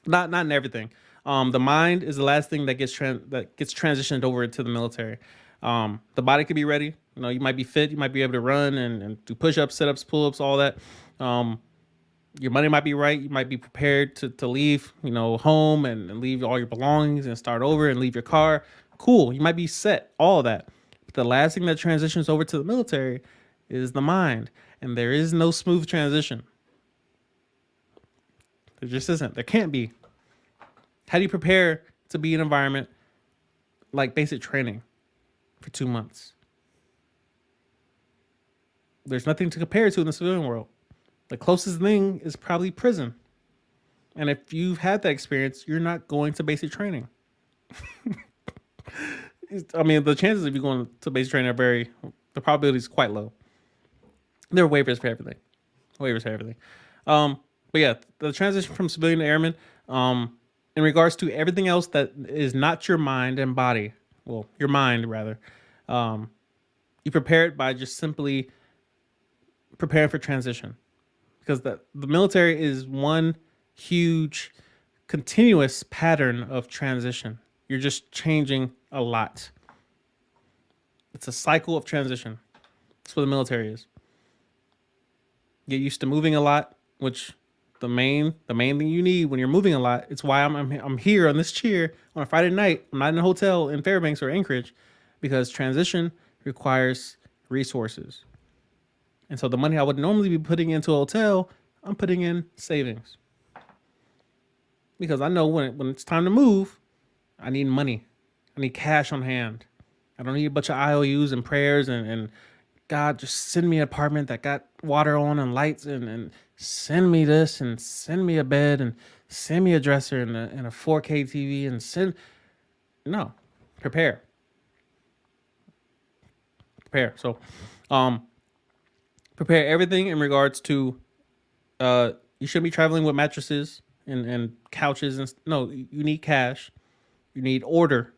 Not in everything. The mind is the last thing that gets transitioned over to the military. The body could be ready. You might be fit. You might be able to run and do push-ups, sit-ups, pull-ups, all that. Your money might be right. You might be prepared to leave, home and leave all your belongings and start over and leave your car. Cool. You might be set, all of that. But the last thing that transitions over to the military is the mind. And there is no smooth transition. There just isn't. There can't be. How do you prepare to be in an environment like basic training for 2 months? There's nothing to compare to in the civilian world. The closest thing is probably prison. And if you've had that experience, you're not going to basic training. I mean, the chances of you going to basic training the probability is quite low. There are waivers for everything. Waivers for everything. But yeah, the transition from civilian to airman, in regards to everything else that is not your mind and body, well, your mind rather, you prepare it by just simply preparing for transition. Because the military is one huge continuous pattern of transition. You're just changing a lot. It's a cycle of transition. That's what the military is. Get used to moving a lot, which the main thing you need when you're moving a lot. It's why I'm here on this chair on a Friday night. I'm not in a hotel in Fairbanks or Anchorage, because transition requires resources. And so the money I would normally be putting into a hotel, I'm putting in savings. Because I know when it's time to move, I need money. I need cash on hand. I don't need a bunch of IOUs and prayers and God, just send me an apartment that got water on and lights and send me this and send me a bed and send me a dresser and a 4K TV and no, prepare. So, prepare everything in regards to, you shouldn't be traveling with mattresses and couches. No, you need cash. You need order,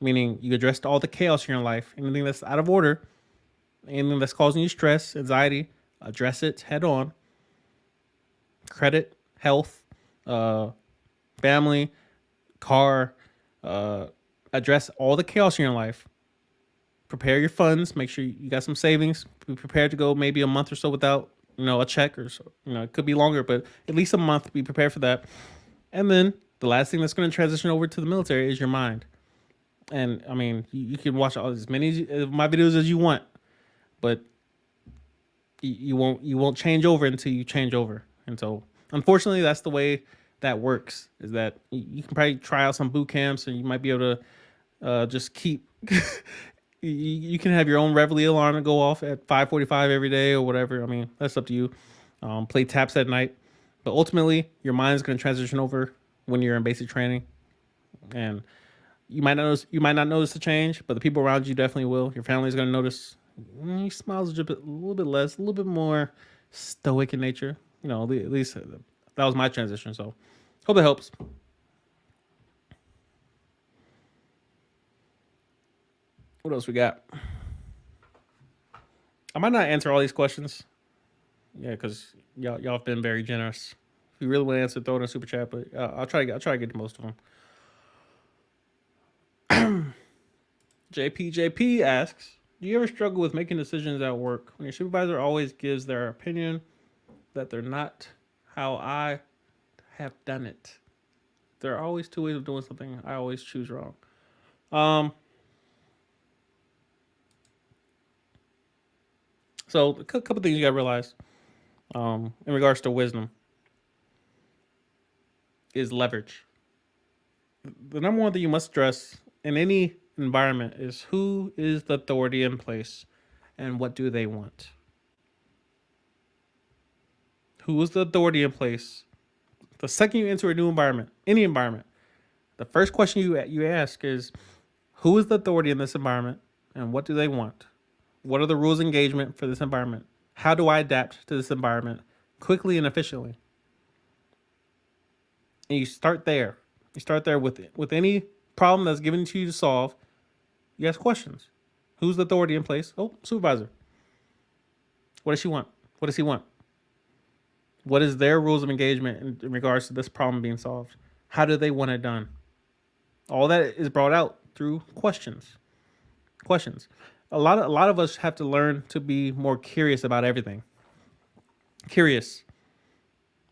meaning you address all the chaos in your life. Anything that's out of order, anything that's causing you stress, anxiety, address it head on. Credit, health, family, car, address all the chaos in your life. Prepare your funds. Make sure you got some savings. Be prepared to go maybe a month or so without, a check or so. It could be longer, but at least a month. Be prepared for that. And then the last thing that's going to transition over to the military is your mind. And I mean, you can watch as many of my videos as you want, but you won't change over until you change over. And so, unfortunately, that's the way that works. Is that you can probably try out some boot camps, and you might be able to just keep. You can have your own Reveille alarm go off at 5:45 every day or whatever. I mean, that's up to you. Play taps at night, but ultimately, your mind is going to transition over when you're in basic training, and you might not notice the change, but the people around you definitely will. Your family is going to notice. He smiles a little bit less, a little bit more stoic in nature. At least that was my transition. So, hope that helps. What else we got? I might not answer all these questions. Yeah, because y'all have been very generous. If you really want to answer, throw it in a super chat. But I'll try to get to most of them. JP asks, do you ever struggle with making decisions at work when your supervisor always gives their opinion that they're not how I have done it? There are always two ways of doing something. I always choose wrong. So a couple things you gotta realize in regards to wisdom is leverage. The number one thing you must stress in any environment is who is the authority in place and what do they want. Who is the authority in place? The second you enter a new environment, any environment, the first question you ask is who is the authority in this environment and what do they want? What are the rules of engagement for this environment? How do I adapt to this environment quickly and efficiently? And you start there. You start there with any problem that's given to you to solve. You ask questions. Who's the authority in place? Oh, supervisor. What does she want? What does he want? What is their rules of engagement in regards to this problem being solved? How do they want it done? All that is brought out through questions. Questions. A lot of us have to learn to be more curious about everything. Curious.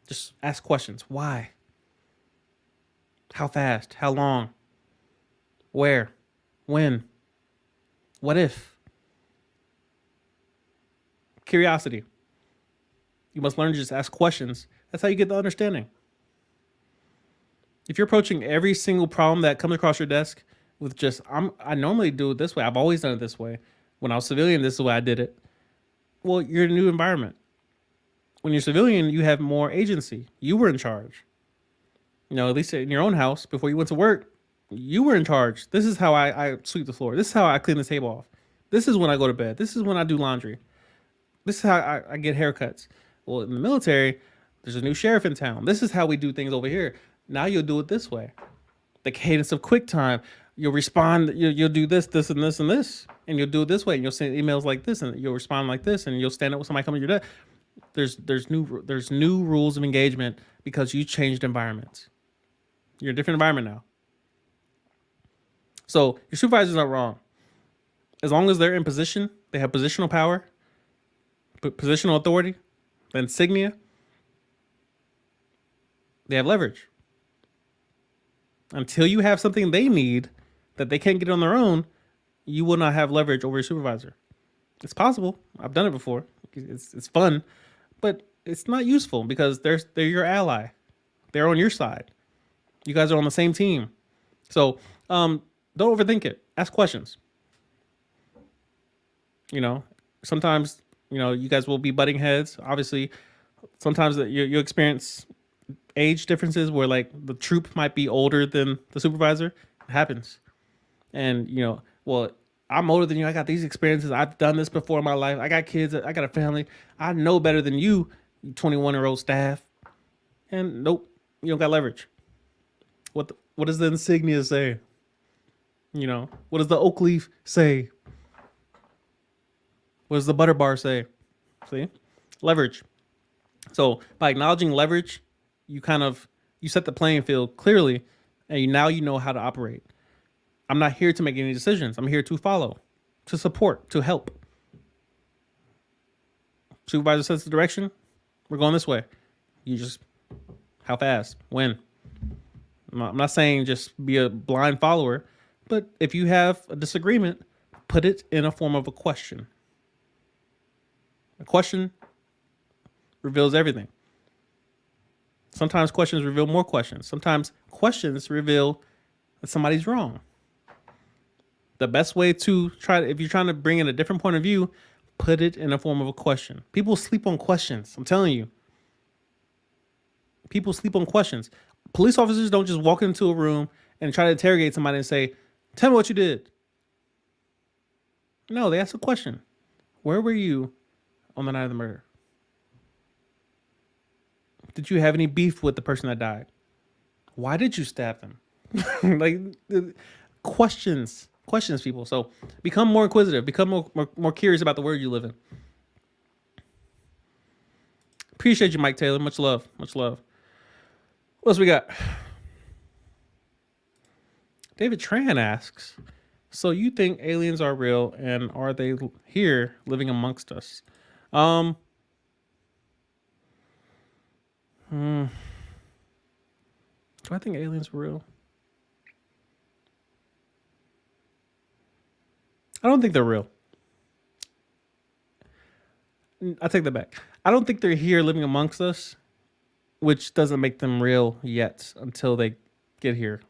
Just ask questions. Why? How fast? How long? Where? When? What if? Curiosity. You must learn to just ask questions. That's how you get the understanding. If you're approaching every single problem that comes across your desk with just, I normally do it this way. I've always done it this way. When I was civilian, this is the way I did it. Well, you're in a new environment. When you're civilian, you have more agency. You were in charge. At least in your own house, before you went to work, you were in charge. This is how I sweep the floor. This is how I clean the table off. This is when I go to bed. This is when I do laundry. This is how I get haircuts. Well, in the military, there's a new sheriff in town. This is how we do things over here. Now you'll do it this way. The cadence of quick time. You'll respond. You'll do this, this, and this, and this, and you'll do it this way. And you'll send emails like this, and you'll respond like this, and you'll stand up with somebody coming to your desk. There's new rules of engagement because you changed environments. You're in a different environment now. So your supervisor's not wrong. As long as they're in position, they have positional power, positional authority, the insignia, they have leverage. Until you have something they need that they can't get on their own, you will not have leverage over your supervisor. It's possible. I've done it before. It's fun, but it's not useful because they're your ally. They're on your side. You guys are on the same team. So don't overthink it. Ask questions. Sometimes, you guys will be butting heads. Obviously, sometimes you experience age differences where like the troop might be older than the supervisor. It happens. And, well, I'm older than you. I got these experiences. I've done this before in my life. I got kids. I got a family. I know better than you 21-year-old staff. And nope, you don't got leverage. What does the insignia say? What does the oak leaf say? What does the butter bar say? See? Leverage. So by acknowledging leverage, you set the playing field clearly, and now you know how to operate. I'm not here to make any decisions. I'm here to follow, to support, to help. Supervisor sets the direction. We're going this way. You just, how fast? When? I'm not saying just be a blind follower, but if you have a disagreement, put it in a form of a question. A question reveals everything. Sometimes questions reveal more questions. Sometimes questions reveal that somebody's wrong. The best way to try, if you're trying to bring in a different point of view, put it in a form of a question. People sleep on questions. I'm telling you. People sleep on questions. Police officers don't just walk into a room and try to interrogate somebody and say, tell me what you did. No, they ask a question. Where were you on the night of the murder? Did you have any beef with the person that died? Why did you stab them? Like, questions, people. So become more inquisitive, become more curious about the world you live in. Appreciate you, Mike Taylor. Much love. Much love. What else we got? David Tran asks, so you think aliens are real and are they here living amongst us? Do I think aliens were real? I don't think they're real. I take that back. I don't think they're here living amongst us, which doesn't make them real yet until they get here.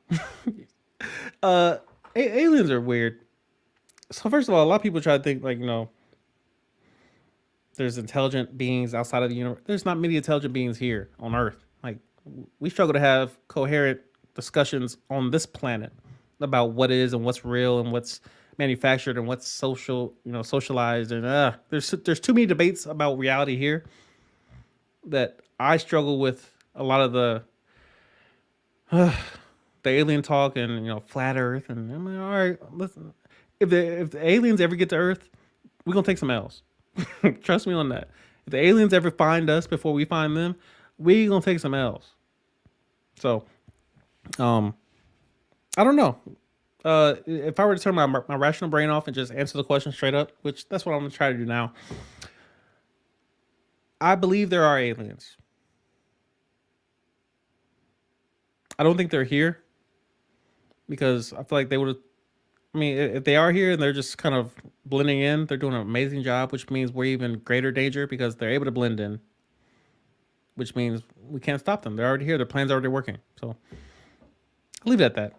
Aliens are weird. So first of all, a lot of people try to think like, there's intelligent beings outside of the universe. There's not many intelligent beings here on Earth. Like, we struggle to have coherent discussions on this planet about what is and what's real and what's manufactured and what's socialized. And there's too many debates about reality here that I struggle with a lot of the alien talk and flat Earth. And I'm like, all right, listen, if the aliens ever get to Earth, we're gonna take some L's. Trust me on that. If the aliens ever find us before we find them, we gonna take some L's. So, I don't know. If I were to turn my rational brain off and just answer the question straight up, which that's what I'm gonna try to do now, I believe there are aliens. I don't think they're here because I feel like they would have. I mean, if they are here and they're just kind of blending in, they're doing an amazing job, which means we're even greater danger because they're able to blend in, which means we can't stop them. They're already here. Their plan's already working. So I'll leave it at that.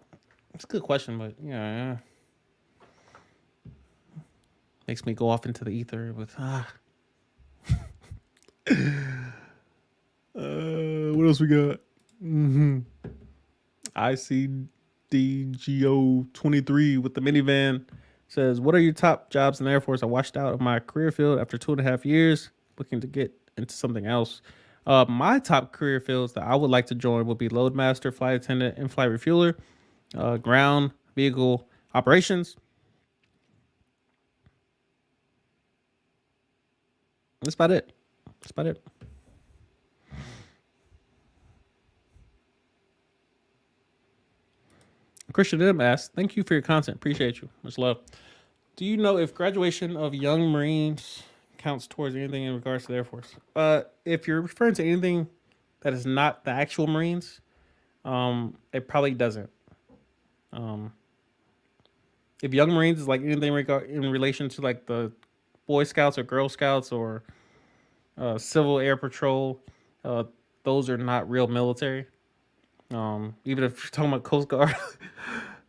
It's a good question, but yeah. Makes me go off into the ether with, what else we got? ICDGO23 with the minivan says, what are your top jobs in the Air Force? I washed out of my career field after 2.5 years, looking to get into something else. My top career fields that I would like to join would be loadmaster, flight attendant, in-flight refueler, ground vehicle operations. That's about it. Christian M asks, thank you for your content. Appreciate you. Much love. Do you know if graduation of young Marines counts towards anything in regards to the Air Force? If you're referring to anything that is not the actual Marines, it probably doesn't. If young Marines is like anything in relation to like the Boy Scouts or Girl Scouts or Civil Air Patrol, those are not real military. Even if you're talking about Coast Guard,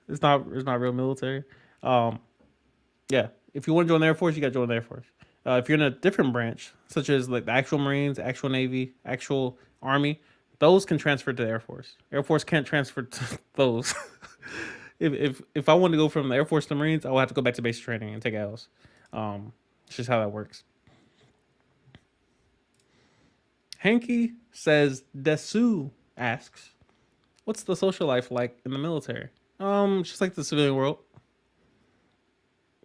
it's not real military. Yeah, if you want to join the Air Force, you got to join the Air Force. If you're in a different branch, such as like the actual Marines, actual Navy, actual Army, those can transfer to the Air Force. Air Force can't transfer to those. If I want to go from the Air Force to Marines, I will have to go back to basic training and take L's. It's just how that works. Hanky says, Desu asks, what's the social life like in the military? Just like the civilian world.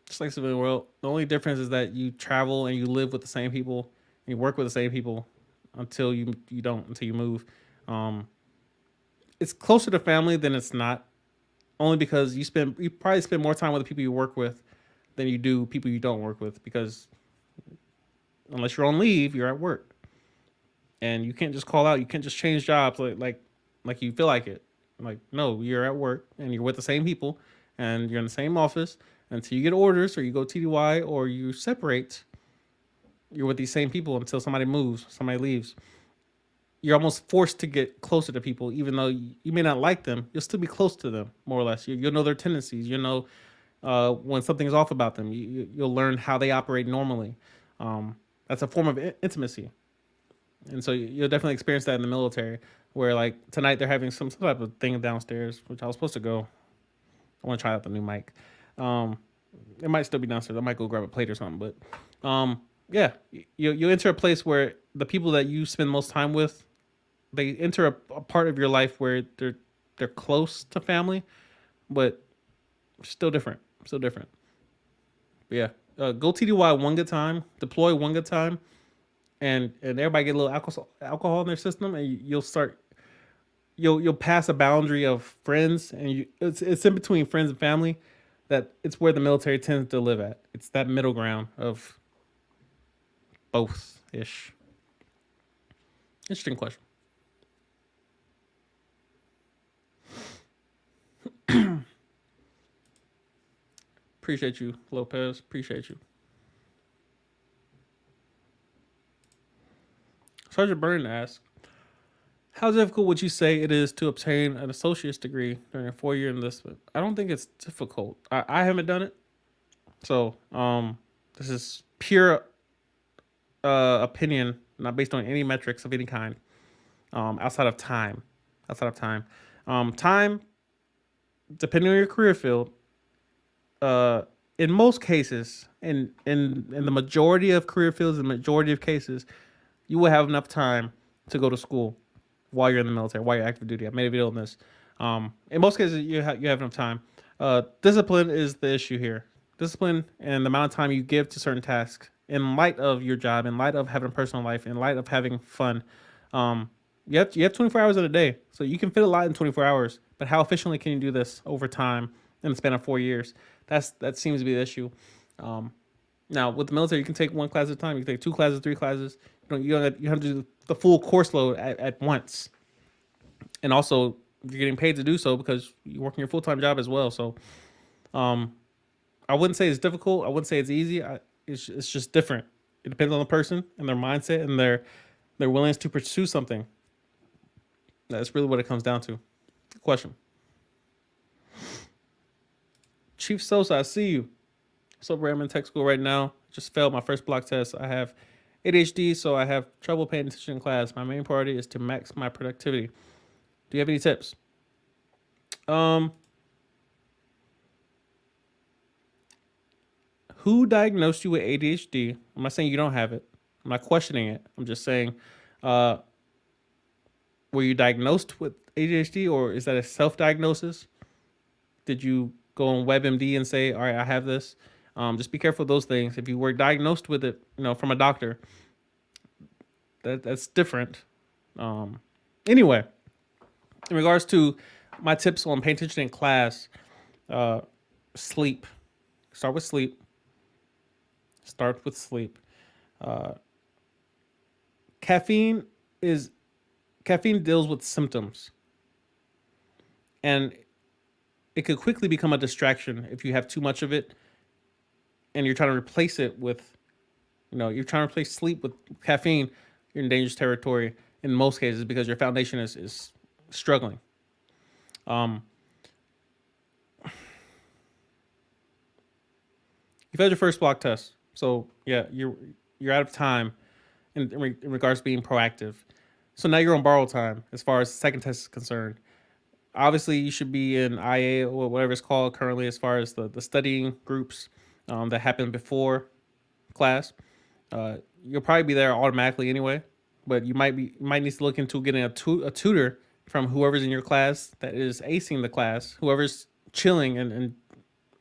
The only difference is that you travel and you live with the same people, and you work with the same people until you move. It's closer to family than it's not. only because you probably spend more time with the people you work with than you do people you don't work with, because unless you're on leave, you're at work, and you can't just call out. You can't just change jobs like you feel like it. Like, no, you're at work and you're with the same people and you're in the same office until you get orders or you go TDY or you separate. You're with these same people until somebody moves, somebody leaves. You're almost forced to get closer to people, even though you may not like them. You'll still be close to them, more or less. You'll know their tendencies. You'll know when something's off about them. You'll learn how they operate normally. That's a form of intimacy, and so you'll definitely experience that in the military. Where like tonight they're having some type of thing downstairs, which I was supposed to go. I want to try out the new mic. Um, it might still be downstairs. I might go grab a plate or something. But yeah, you enter a place where the people that you spend most time with, they enter a part of your life where they're close to family, but still different. Still different. But yeah, go TDY one good time, deploy one good time, and everybody get a little alcohol in their system, and you'll start. You'll pass a boundary of friends, and it's in between friends and family. That it's where the military tends to live at. It's that middle ground of both ish. Interesting question. Appreciate you, Lopez. Appreciate you. Sergeant Byrne asks, how difficult would you say it is to obtain an associate's degree during a 4-year enlistment? I don't think it's difficult. I haven't done it. So this is pure opinion, not based on any metrics of any kind, outside of time. Outside of time. Time, depending on your career field, in most cases, in the majority of career fields, in the majority of cases, you will have enough time to go to school while you're in the military, while you're active duty. I made a video on this. In most cases, you have enough time. Discipline is the issue here. Discipline and the amount of time you give to certain tasks in light of your job, in light of having a personal life, in light of having fun. You have 24 hours in a day, so you can fit a lot in 24 hours. But how efficiently can you do this over time in the span of 4 years? That seems to be the issue. Now with the military, you can take one class at a time. You can take 2 classes, 3 classes. You have to do the full course load at once, and also you're getting paid to do so because you're working your full time job as well. So, I wouldn't say it's difficult. I wouldn't say it's easy. It's just different. It depends on the person and their mindset and their willingness to pursue something. That's really what it comes down to. Question. Chief Sosa, I see you. So I'm in tech school right now. Just failed my first block test. I have ADHD, so I have trouble paying attention in class. My main priority is to max my productivity. Do you have any tips? Who diagnosed you with ADHD? I'm not saying you don't have it. I'm not questioning it. I'm just saying, were you diagnosed with ADHD, or is that a self-diagnosis? Did you go on WebMD and say, all right, I have this? Just be careful of those things. If you were diagnosed with it, from a doctor, that's different. Anyway, in regards to my tips on paying attention in class, sleep. Start with sleep. Start with sleep. Caffeine deals with symptoms, and it could quickly become a distraction if you have too much of it and you're trying to replace it with, you're trying to replace sleep with caffeine. You're in dangerous territory in most cases because your foundation is struggling. You've had your first block test, so yeah, you're out of time in regards to being proactive. So now you're on borrowed time as far as the second test is concerned. Obviously, you should be in IA or whatever it's called currently, as far as the studying groups that happen before class. You'll probably be there automatically anyway, but you might need to look into getting a tutor from whoever's in your class that is acing the class, whoever's chilling and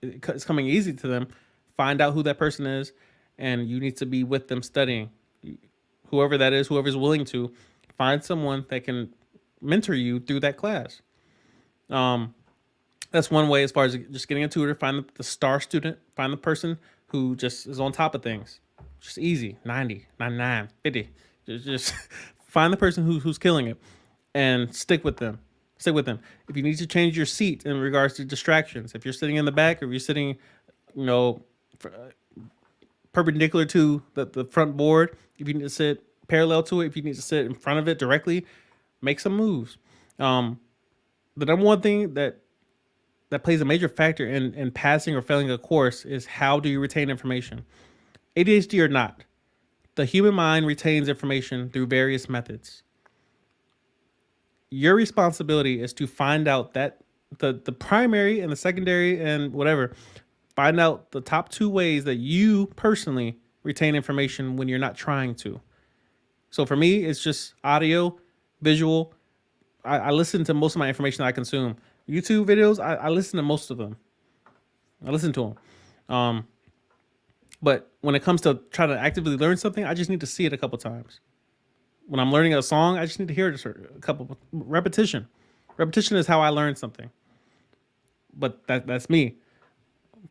it's coming easy to them. Find out who that person is, and you need to be with them studying. Whoever that is, whoever's willing to, find someone that can mentor you through that class. That's one way as far as just getting a tutor. Find the star student. Find the person who just is on top of things. Just easy. 90, 99, 50. Just find the person who's killing it and stick with them. Stick with them. If you need to change your seat in regards to distractions, if you're sitting in the back or if you're sitting, you know, perpendicular to the front board, if you need to sit parallel to it, if you need to sit in front of it directly, make some moves. The number one thing that plays a major factor in passing or failing a course is how do you retain information? ADHD or not, the human mind retains information through various methods. Your responsibility is to find out that the primary and the secondary and whatever, find out the top two ways that you personally retain information when you're not trying to. So for me, it's just audio, visual. I listen to most of my information that I consume. YouTube videos, I listen to most of them. I listen to them. But when it comes to trying to actively learn something, I just need to see it a couple times. When I'm learning a song, I just need to hear it a couple repetition. Repetition is how I learn something. But that's me.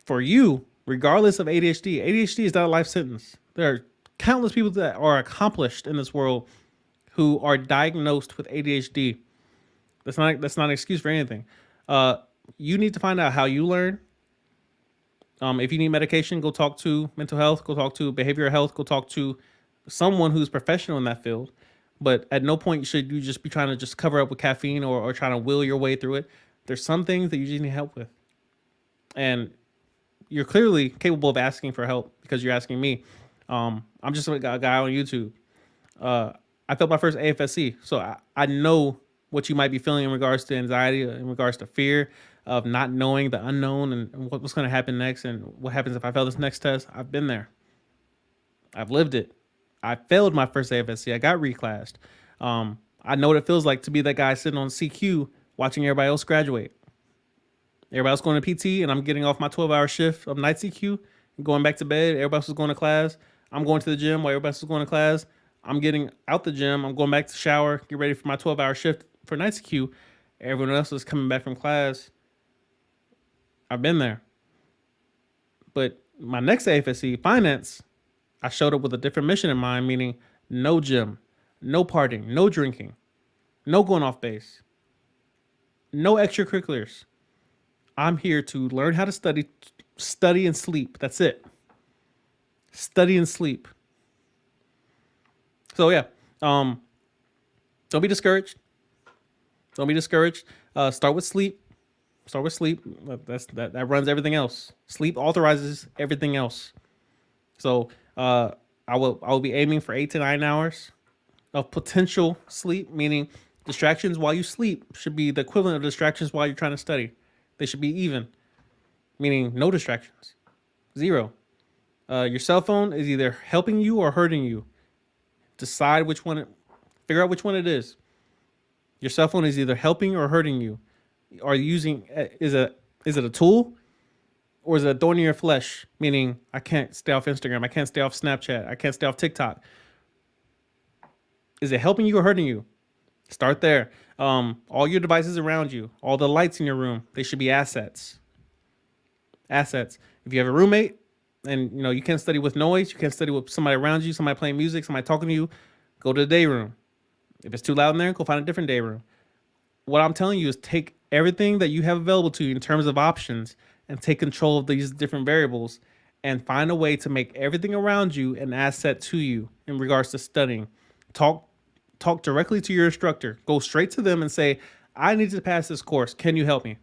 For you, regardless of ADHD is not a life sentence. There are countless people that are accomplished in this world who are diagnosed with ADHD. That's not an excuse for anything. You need to find out how you learn. If you need medication, go talk to mental health, go talk to behavioral health, go talk to someone who's professional in that field. But at no point should you just be trying to just cover up with caffeine or trying to will your way through it. There's some things that you just need help with. And you're clearly capable of asking for help because you're asking me. I'm just a guy on YouTube. I felt my first AFSC, so I know what you might be feeling in regards to anxiety, in regards to fear of not knowing the unknown and what's going to happen next and what happens if I fail this next test. I've been there. I've lived it. I failed my first AFSC. I got reclassed. I know what it feels like to be that guy sitting on CQ watching everybody else graduate. Everybody else going to PT and I'm getting off my 12-hour shift of night CQ and going back to bed. Everybody else is going to class. I'm going to the gym while everybody else is going to class. I'm getting out the gym. I'm going back to shower, get ready for my 12-hour shift for night CQ. Everyone else is coming back from class. I've been there. But my next AFSC, finance, I showed up with a different mission in mind, meaning no gym, no partying, no drinking, no going off base, no extracurriculars. I'm here to learn how to study and sleep. That's it. Study and sleep. So yeah, don't be discouraged. Don't be discouraged. Start with sleep. Start with sleep. That runs everything else. Sleep authorizes everything else. So I will be aiming for 8 to 9 hours of potential sleep, meaning distractions while you sleep should be the equivalent of distractions while you're trying to study. They should be even, meaning no distractions, 0. Your cell phone is either helping you or hurting you. Decide which one. Figure out which one it is. Your cell phone is either helping or hurting you. Are you using is it a tool or is it a thorn in your flesh? Meaning I can't stay off Instagram. I can't stay off Snapchat. I can't stay off TikTok. Is it helping you or hurting you? Start there. All your devices around you, all the lights in your room, they should be assets. Assets. If you have a roommate and you can't study with noise, you can't study with somebody around you, somebody playing music, somebody talking to you, go to the day room. If it's too loud in there, go find a different day room. What I'm telling you is take everything that you have available to you in terms of options and take control of these different variables and find a way to make everything around you an asset to you in regards to studying. Talk directly to your instructor. Go straight to them and say, I need to pass this course. Can you help me?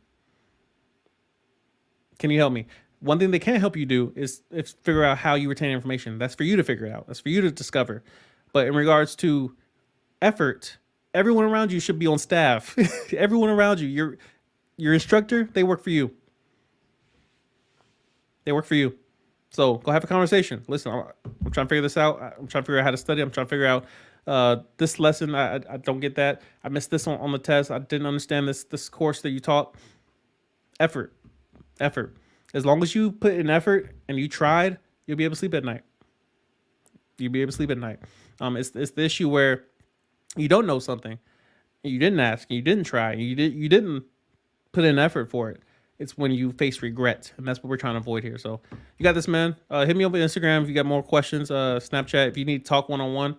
Can you help me? One thing they can't help you do is figure out how you retain information. That's for you to figure it out. That's for you to discover. But in regards to effort, everyone around you should be on staff. Everyone around you, your instructor, they work for you. They work for you. So go have a conversation. Listen, I'm trying to figure this out. I'm trying to figure out how to study. I'm trying to figure out this lesson. I don't get that. I missed this on the test. I didn't understand this course that you taught. Effort. As long as you put in effort and you tried, you'll be able to sleep at night. You'll be able to sleep at night. It's the issue where you don't know something, you didn't ask, you didn't try, you didn't put in effort for it, It's when you face regret, and that's what we're trying to avoid here. So you got this, man. Hit me up on Instagram if you got more questions. Snapchat if you need to talk one-on-one.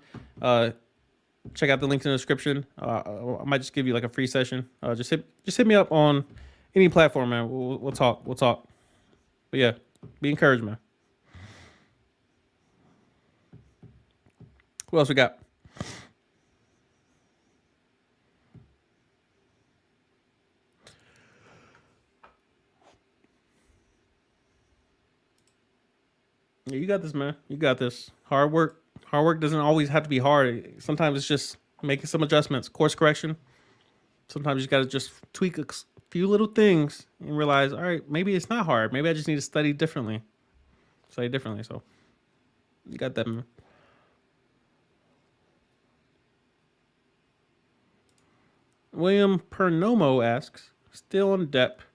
Check out the links in the description. I might just give you like a free session. Just hit me up on any platform, man. We'll talk. We'll talk. But yeah, be encouraged, man. What else we got? Yeah, you got this, man. You got this. Hard work. Hard work doesn't always have to be hard. Sometimes it's just making some adjustments, course correction. Sometimes you got to just tweak a few little things and realize, all right, maybe it's not hard. Maybe I just need to study differently. Study differently. So you got that, man. William Pernomo asks, still on depth,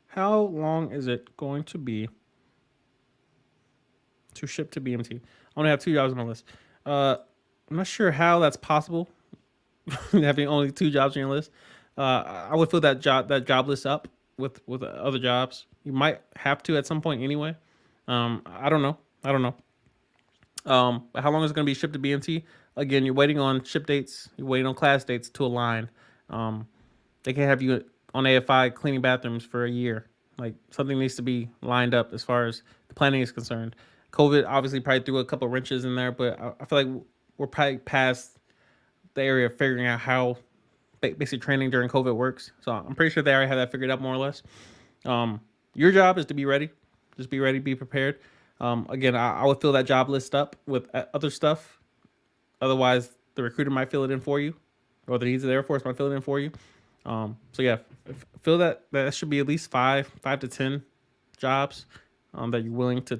how long is it going to be to ship to BMT? I only have 2 jobs on my list. I'm not sure how that's possible. Having only 2 jobs on your list. I would fill that job list up with other jobs. You might have to at some point anyway. I don't know. How long is it going to be shipped to BMT? Again, you're waiting on ship dates. You're waiting on class dates to align. They can't have you on AFI cleaning bathrooms for a year. Like, something needs to be lined up as far as the planning is concerned. COVID obviously probably threw a couple of wrenches in there, but I feel like we're probably past the area of figuring out how basic training during COVID works. So I'm pretty sure they already have that figured out more or less. Your job is to be ready. Just be ready, be prepared. Again, I would fill that job list up with other stuff. Otherwise, the recruiter might fill it in for you, or the needs of the Air Force might fill it in for you. So yeah, feel that should be at least 5 to 10 jobs that you're willing to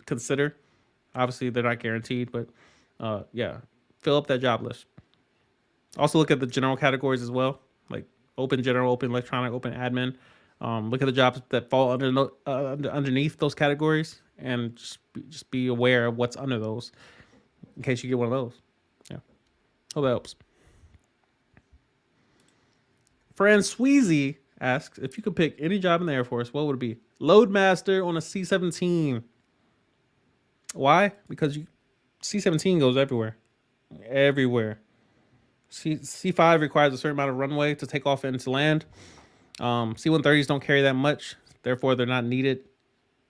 consider. Obviously, they're not guaranteed, but yeah, fill up that job list. Also, look at the general categories as well, like open general, open electronic, open admin. Look at the jobs that fall underneath those categories, and just be aware of what's under those in case you get one of those. Yeah, hope that helps. Fran Sweezy asks, if you could pick any job in the Air Force, what would it be? Loadmaster on a C-17. Why? Because C-17 goes everywhere. Everywhere. C-5 requires a certain amount of runway to take off into land. C-130s don't carry that much. Therefore, they're not needed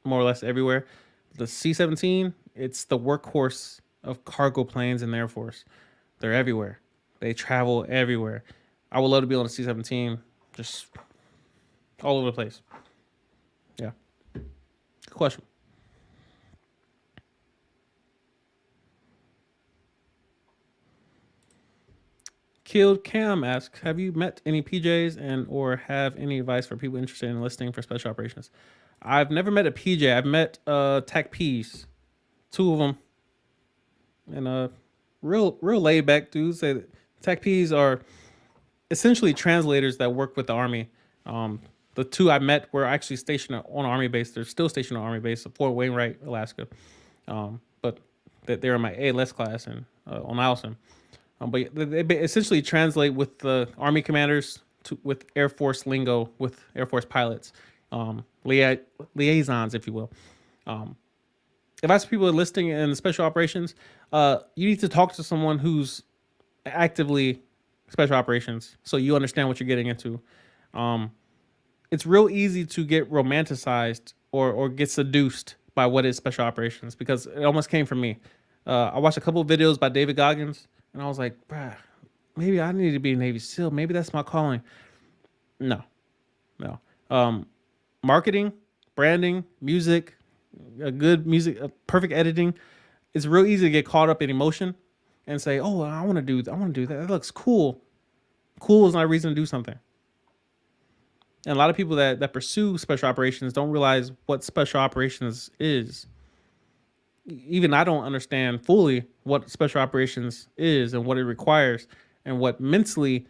more or less everywhere. The C-17, it's the workhorse of cargo planes in the Air Force. They're everywhere. They travel everywhere. I would love to be on a C-17, just all over the place. Yeah. Good question. Killed Cam asks, have you met any PJs and or have any advice for people interested in enlisting for special operations? I've never met a PJ. I've met TAC Ps, 2 of them, and real laid back dudes. Say that TAC Ps are essentially translators that work with the Army. The 2 I met were actually stationed on Army base. They're still stationed on Army base at Fort Wainwright, Alaska. But they're in my ALS class and on Allison. But they essentially translate with the Army commanders with Air Force lingo, with Air Force pilots, liaisons, if you will. Advice for people enlisting in special operations, you need to talk to someone who's actively special operations so you understand what you're getting into. It's real easy to get romanticized or get seduced by what is special operations, because it almost came from me. I watched a couple of videos by David Goggins, and I was like, bruh, maybe I need to be a Navy SEAL. Maybe that's my calling. No. Marketing, branding, music, perfect editing. It's real easy to get caught up in emotion and say, oh, I want to do that. That looks cool. Cool is not a reason to do something. And a lot of people that pursue special operations don't realize what special operations is. Even I don't understand fully what special operations is and what it requires and what mentally,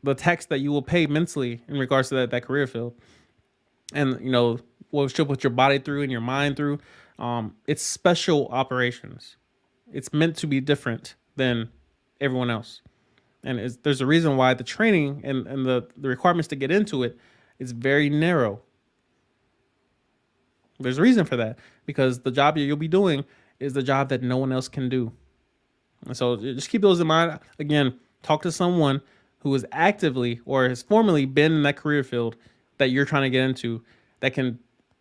the tax that you will pay mentally in regards to that career field. And, you know, what you'll put your body through and your mind through. It's special operations. It's meant to be different than everyone else. And there's a reason why the training and the requirements to get into it is very narrow. There's a reason for that, because the job you'll be doing is the job that no one else can do. And so just keep those in mind. Again, talk to someone who is actively or has formerly been in that career field that you're trying to get into, that can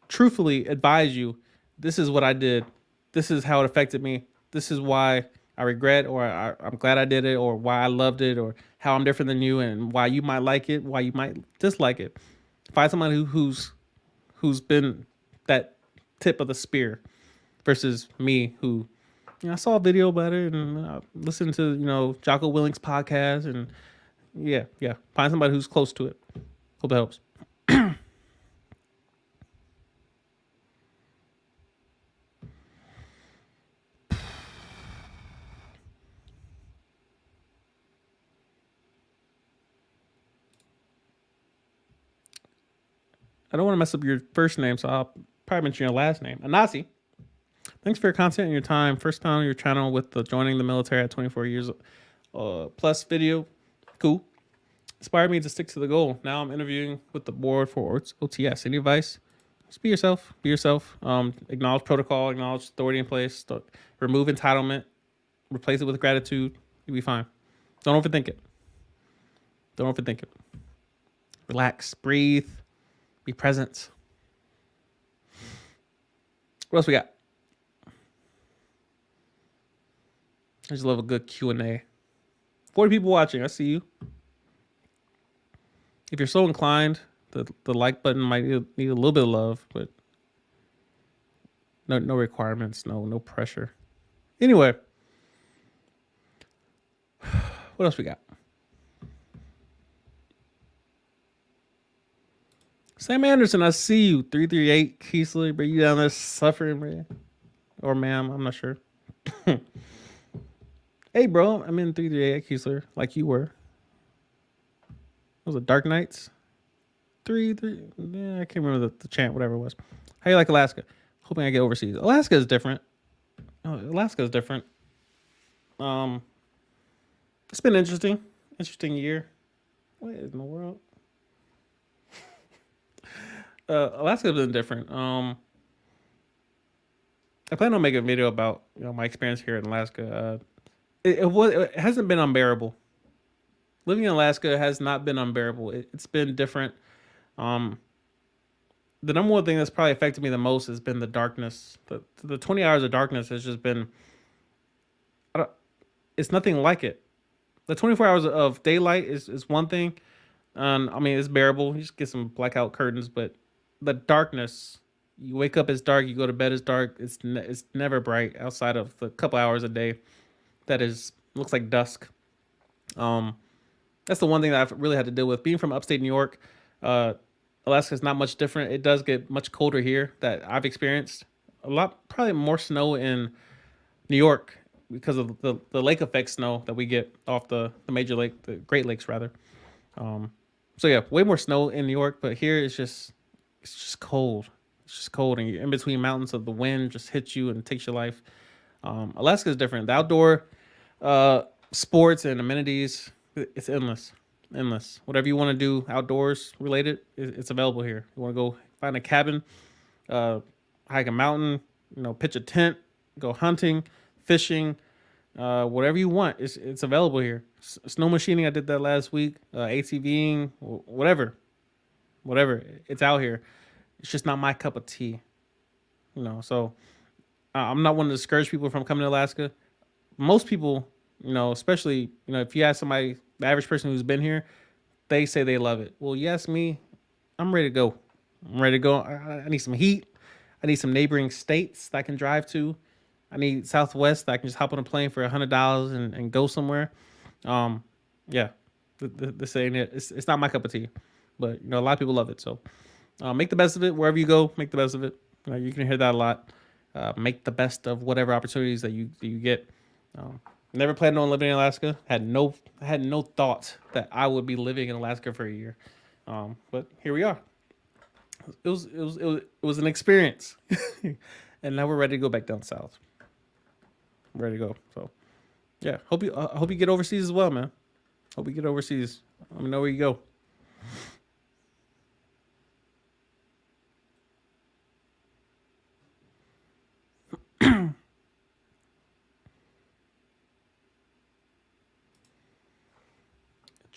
truthfully advise you, this is what I did. This is how it affected me. This is why I regret, or I'm glad I did it, or why I loved it, or how I'm different than you, and why you might like it, why you might dislike it. Find somebody who's been that tip of the spear versus me, who, you know, I saw a video about it and listened to, you know, Jocko Willink's podcast, and yeah, find somebody who's close to it. Hope that helps. I don't want to mess up your first name, so I'll probably mention your last name. Anasi, thanks for your content and your time. First time on your channel with the joining the military at 24 years plus video. Cool. Inspired me to stick to the goal. Now I'm interviewing with the board for OTS. Any advice? Just be yourself. Be yourself. Acknowledge protocol. Acknowledge authority in place. Remove entitlement. Replace it with gratitude. You'll be fine. Don't overthink it. Don't overthink it. Relax. Breathe. Be present. What else we got? I just love a good Q&A. 40 people watching. I see you. If you're so inclined, the like button might need a little bit of love, but no requirements, no pressure. Anyway, what else we got? Sam Anderson, I see you. 338 Keesler, bro. You down there suffering, bro? Or ma'am, I'm not sure. Hey, bro, I'm in 338 Keesler, like you were. Was it Dark Knights? 3. Yeah, I can't remember the chant, whatever it was. How you like Alaska? Hoping I get overseas. Alaska is different. Alaska is different. It's been interesting. Interesting year. What in the world? Alaska's been different. I plan on making a video about, you know, my experience here in Alaska. It hasn't been unbearable. Living in Alaska has not been unbearable. It's been different. The number one thing that's probably affected me the most has been the darkness. The 20 hours of darkness has just been, it's nothing like it. The 24 hours of daylight is one thing. I mean, it's bearable. You just get some blackout curtains, but the darkness, you wake up, it's dark. You go to bed, it's dark. It's never bright outside of the couple hours a day that looks like dusk. That's the one thing that I've really had to deal with. Being from upstate New York, Alaska is not much different. It does get much colder here that I've experienced. A lot, probably more snow in New York because of the lake effect snow that we get off the major lake, the Great Lakes rather. So yeah, way more snow in New York, but here it's just cold. It's just cold, and you're in between mountains, so the wind just hits you and takes your life. Alaska is different. The outdoor sports and amenities, it's endless. Whatever you want to do outdoors related, it's available here. You want to go find a cabin, hike a mountain, you know, pitch a tent, go hunting, fishing, whatever you want, it's available here. Snow machining, I did that last week. ATVing, whatever, it's out here. It's just not my cup of tea, you know. So I'm not one to discourage people from coming to Alaska. Most people, you know, especially, you know, if you ask somebody, the average person who's been here, they say they love it. Well, you ask me, I'm ready to go. I need some heat. I need some neighboring states that I can drive to. I need Southwest that I can just hop on a plane for $100 and go somewhere. Yeah, this ain't it. It's not my cup of tea, but you know, a lot of people love it. So make the best of it wherever you go. Make the best of it. You can hear that a lot. Make the best of whatever opportunities that you get. Never planned on living in Alaska. Had no thought that I would be living in Alaska for a year. But here we are. It was an experience, and now we're ready to go back down south. Ready to go. So yeah, hope you get overseas as well, man. Hope you get overseas. Let me know where you go.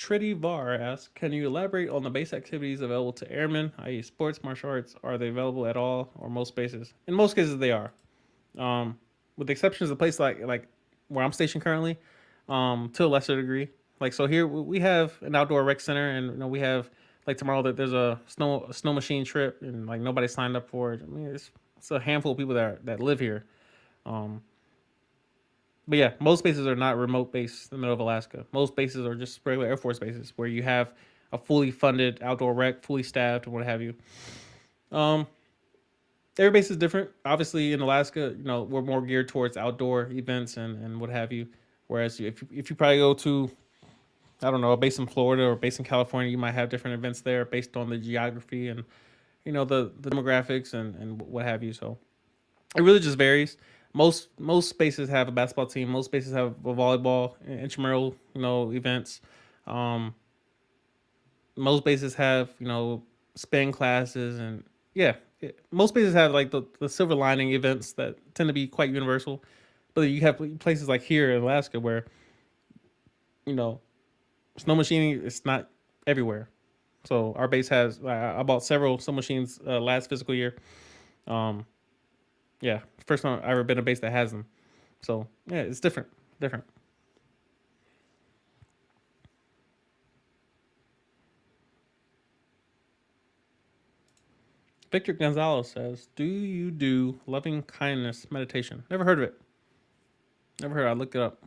Tridi Var asks, can you elaborate on the base activities available to airmen, i.e., sports, martial arts? Are they available at all, or most bases? In most cases, they are. With the exceptions of place like where I'm stationed currently, to a lesser degree. Like so, here we have an outdoor rec center, and we have like tomorrow that there's a snow machine trip, and like nobody signed up for it. I mean, it's a handful of people that live here. Um, but yeah, most bases are not remote based in the middle of Alaska. Most bases are just regular Air Force bases where you have a fully funded outdoor rec, fully staffed, and what have you. Um, every base is different. Obviously, in Alaska, we're more geared towards outdoor events and what have you. Whereas if you probably go to, I don't know, a base in Florida or a base in California, you might have different events there based on the geography and the demographics and what have you. So it really just varies. Most spaces have a basketball team. Most spaces have a volleyball, intramural, events. Um, most bases have spin classes and yeah, most bases have like the silver lining events that tend to be quite universal. But you have places like here in Alaska where you know snow machining is not everywhere. So our base has I bought several snow machines last fiscal year. Um, yeah, first time I ever been a base that has them. So yeah, it's different. Different. Victor Gonzalez says, "Do you do loving kindness meditation?" Never heard of it. Never heard. I looked it up.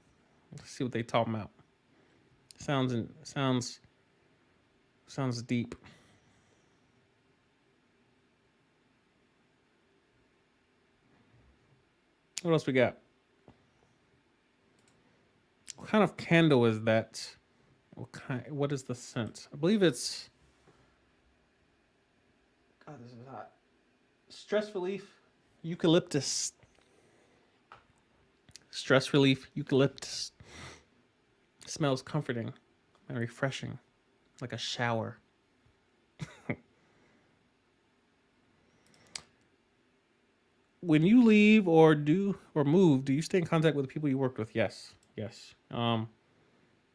Let's see what they talking about. Sounds deep. What else we got? What kind of candle is that? What is the scent? I believe it's. God, this is hot. Stress relief, eucalyptus. Stress relief, eucalyptus. Smells comforting and refreshing, like a shower. When you leave or move, do you stay in contact with the people you worked with? Yes, yes,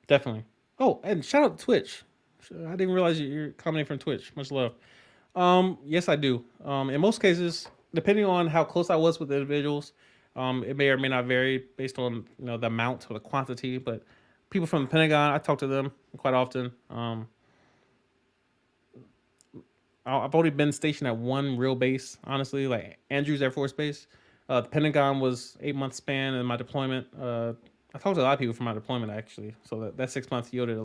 definitely. Oh, and shout out to Twitch. I didn't realize you're commenting from Twitch. Much love. Yes, I do. In most cases, depending on how close I was with the individuals, it may or may not vary based on the amount or the quantity. But people from the Pentagon, I talk to them quite often. I've only been stationed at one real base, honestly, like Andrews Air Force Base. The Pentagon was 8 month span in my deployment. I talked to a lot of people from my deployment actually, so that 6 months yielded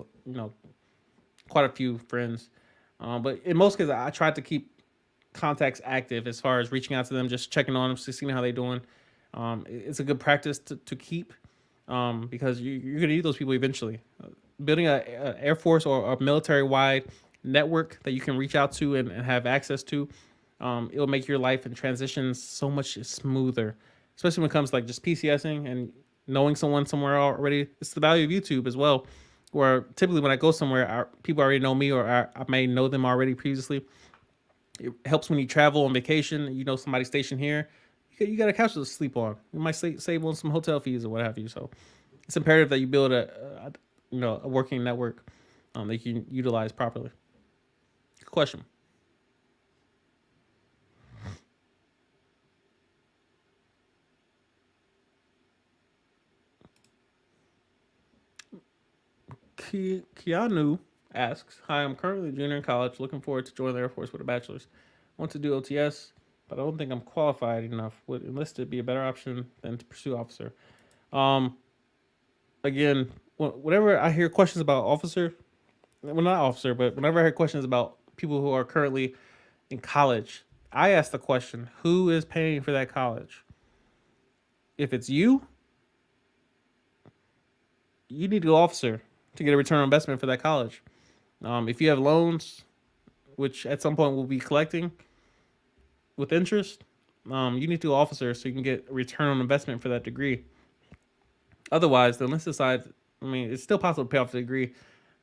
quite a few friends. But in most cases, I tried to keep contacts active as far as reaching out to them, just checking on them, seeing how they're doing. It's a good practice to keep because you're going to need those people eventually. Building a Air Force or a military wide network that you can reach out to and have access to, it'll make your life and transitions so much smoother, especially when it comes to like just PCSing and knowing someone somewhere already. It's the value of YouTube as well, where typically when I go somewhere, people already know me or I may know them already previously. It helps when you travel on vacation. Somebody stationed here. You got a couch to sleep on. You might save on some hotel fees or what have you. So it's imperative that you build a working network that you can utilize properly. Good question. Keanu asks, "Hi, I'm currently a junior in college, looking forward to joining the Air Force with a bachelor's. I want to do OTS, but I don't think I'm qualified enough. Would enlisted be a better option than to pursue officer?" Um, Again, whenever I hear questions about officer, well, not officer, but whenever I hear questions about people who are currently in college, I ask the question, who is paying for that college? If it's you need to go officer to get a return on investment for that college. If you have loans, which at some point we'll be collecting with interest, you need to go officer so you can get a return on investment for that degree. Otherwise, the enlisted side, I mean, it's still possible to pay off the degree,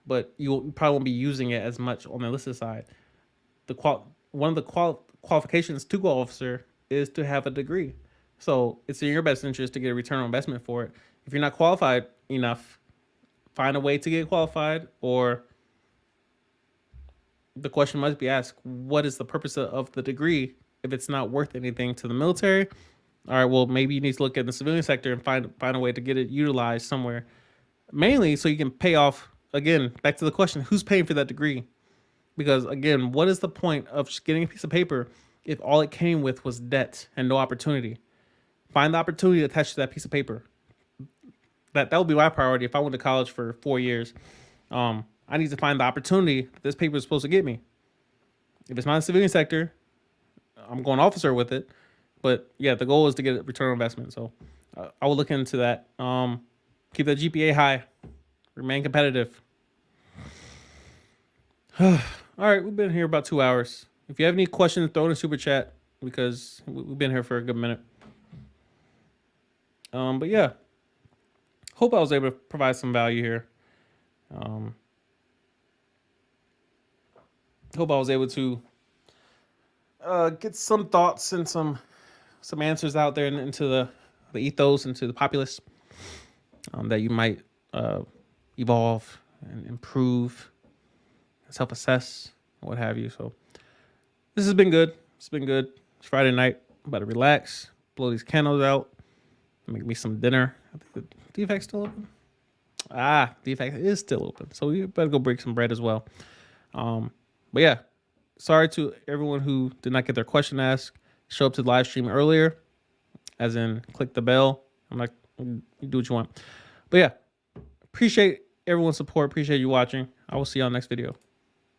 but you probably won't be using it as much on the enlisted side. One of the qualifications to go officer is to have a degree. So it's in your best interest to get a return on investment for it. If you're not qualified enough, find a way to get qualified or the question must be asked, what is the purpose of the degree if it's not worth anything to the military? All right, well, maybe you need to look at the civilian sector and find a way to get it utilized somewhere, mainly so you can pay off. Again, back to the question, who's paying for that degree? Because again, what is the point of just getting a piece of paper if all it came with was debt and no opportunity? Find the opportunity attached to that piece of paper. That would be my priority if I went to college for 4 years. I need to find the opportunity that this paper is supposed to get me. If it's not in the civilian sector, I'm going officer with it. But yeah, the goal is to get a return on investment. So I will look into that. Keep that GPA high. Remain competitive. All right, we've been here about 2 hours. If you have any questions, throw in a super chat because we've been here for a good minute. But yeah, hope I was able to provide some value here. Hope I was able to get some thoughts and some answers out there into the ethos, into the populace, that you might evolve and improve, self-assess, what have you. So this has been good. It's been good. It's Friday night. I'm about to relax, blow these candles out, make me some dinner. I think the defect's still open. Defect is still open. So we better go break some bread as well. But yeah, sorry to everyone who did not get their question asked. Show up to the live stream earlier, as in click the bell. I'm like, you do what you want. But yeah, appreciate everyone's support. Appreciate you watching. I will see y'all next video.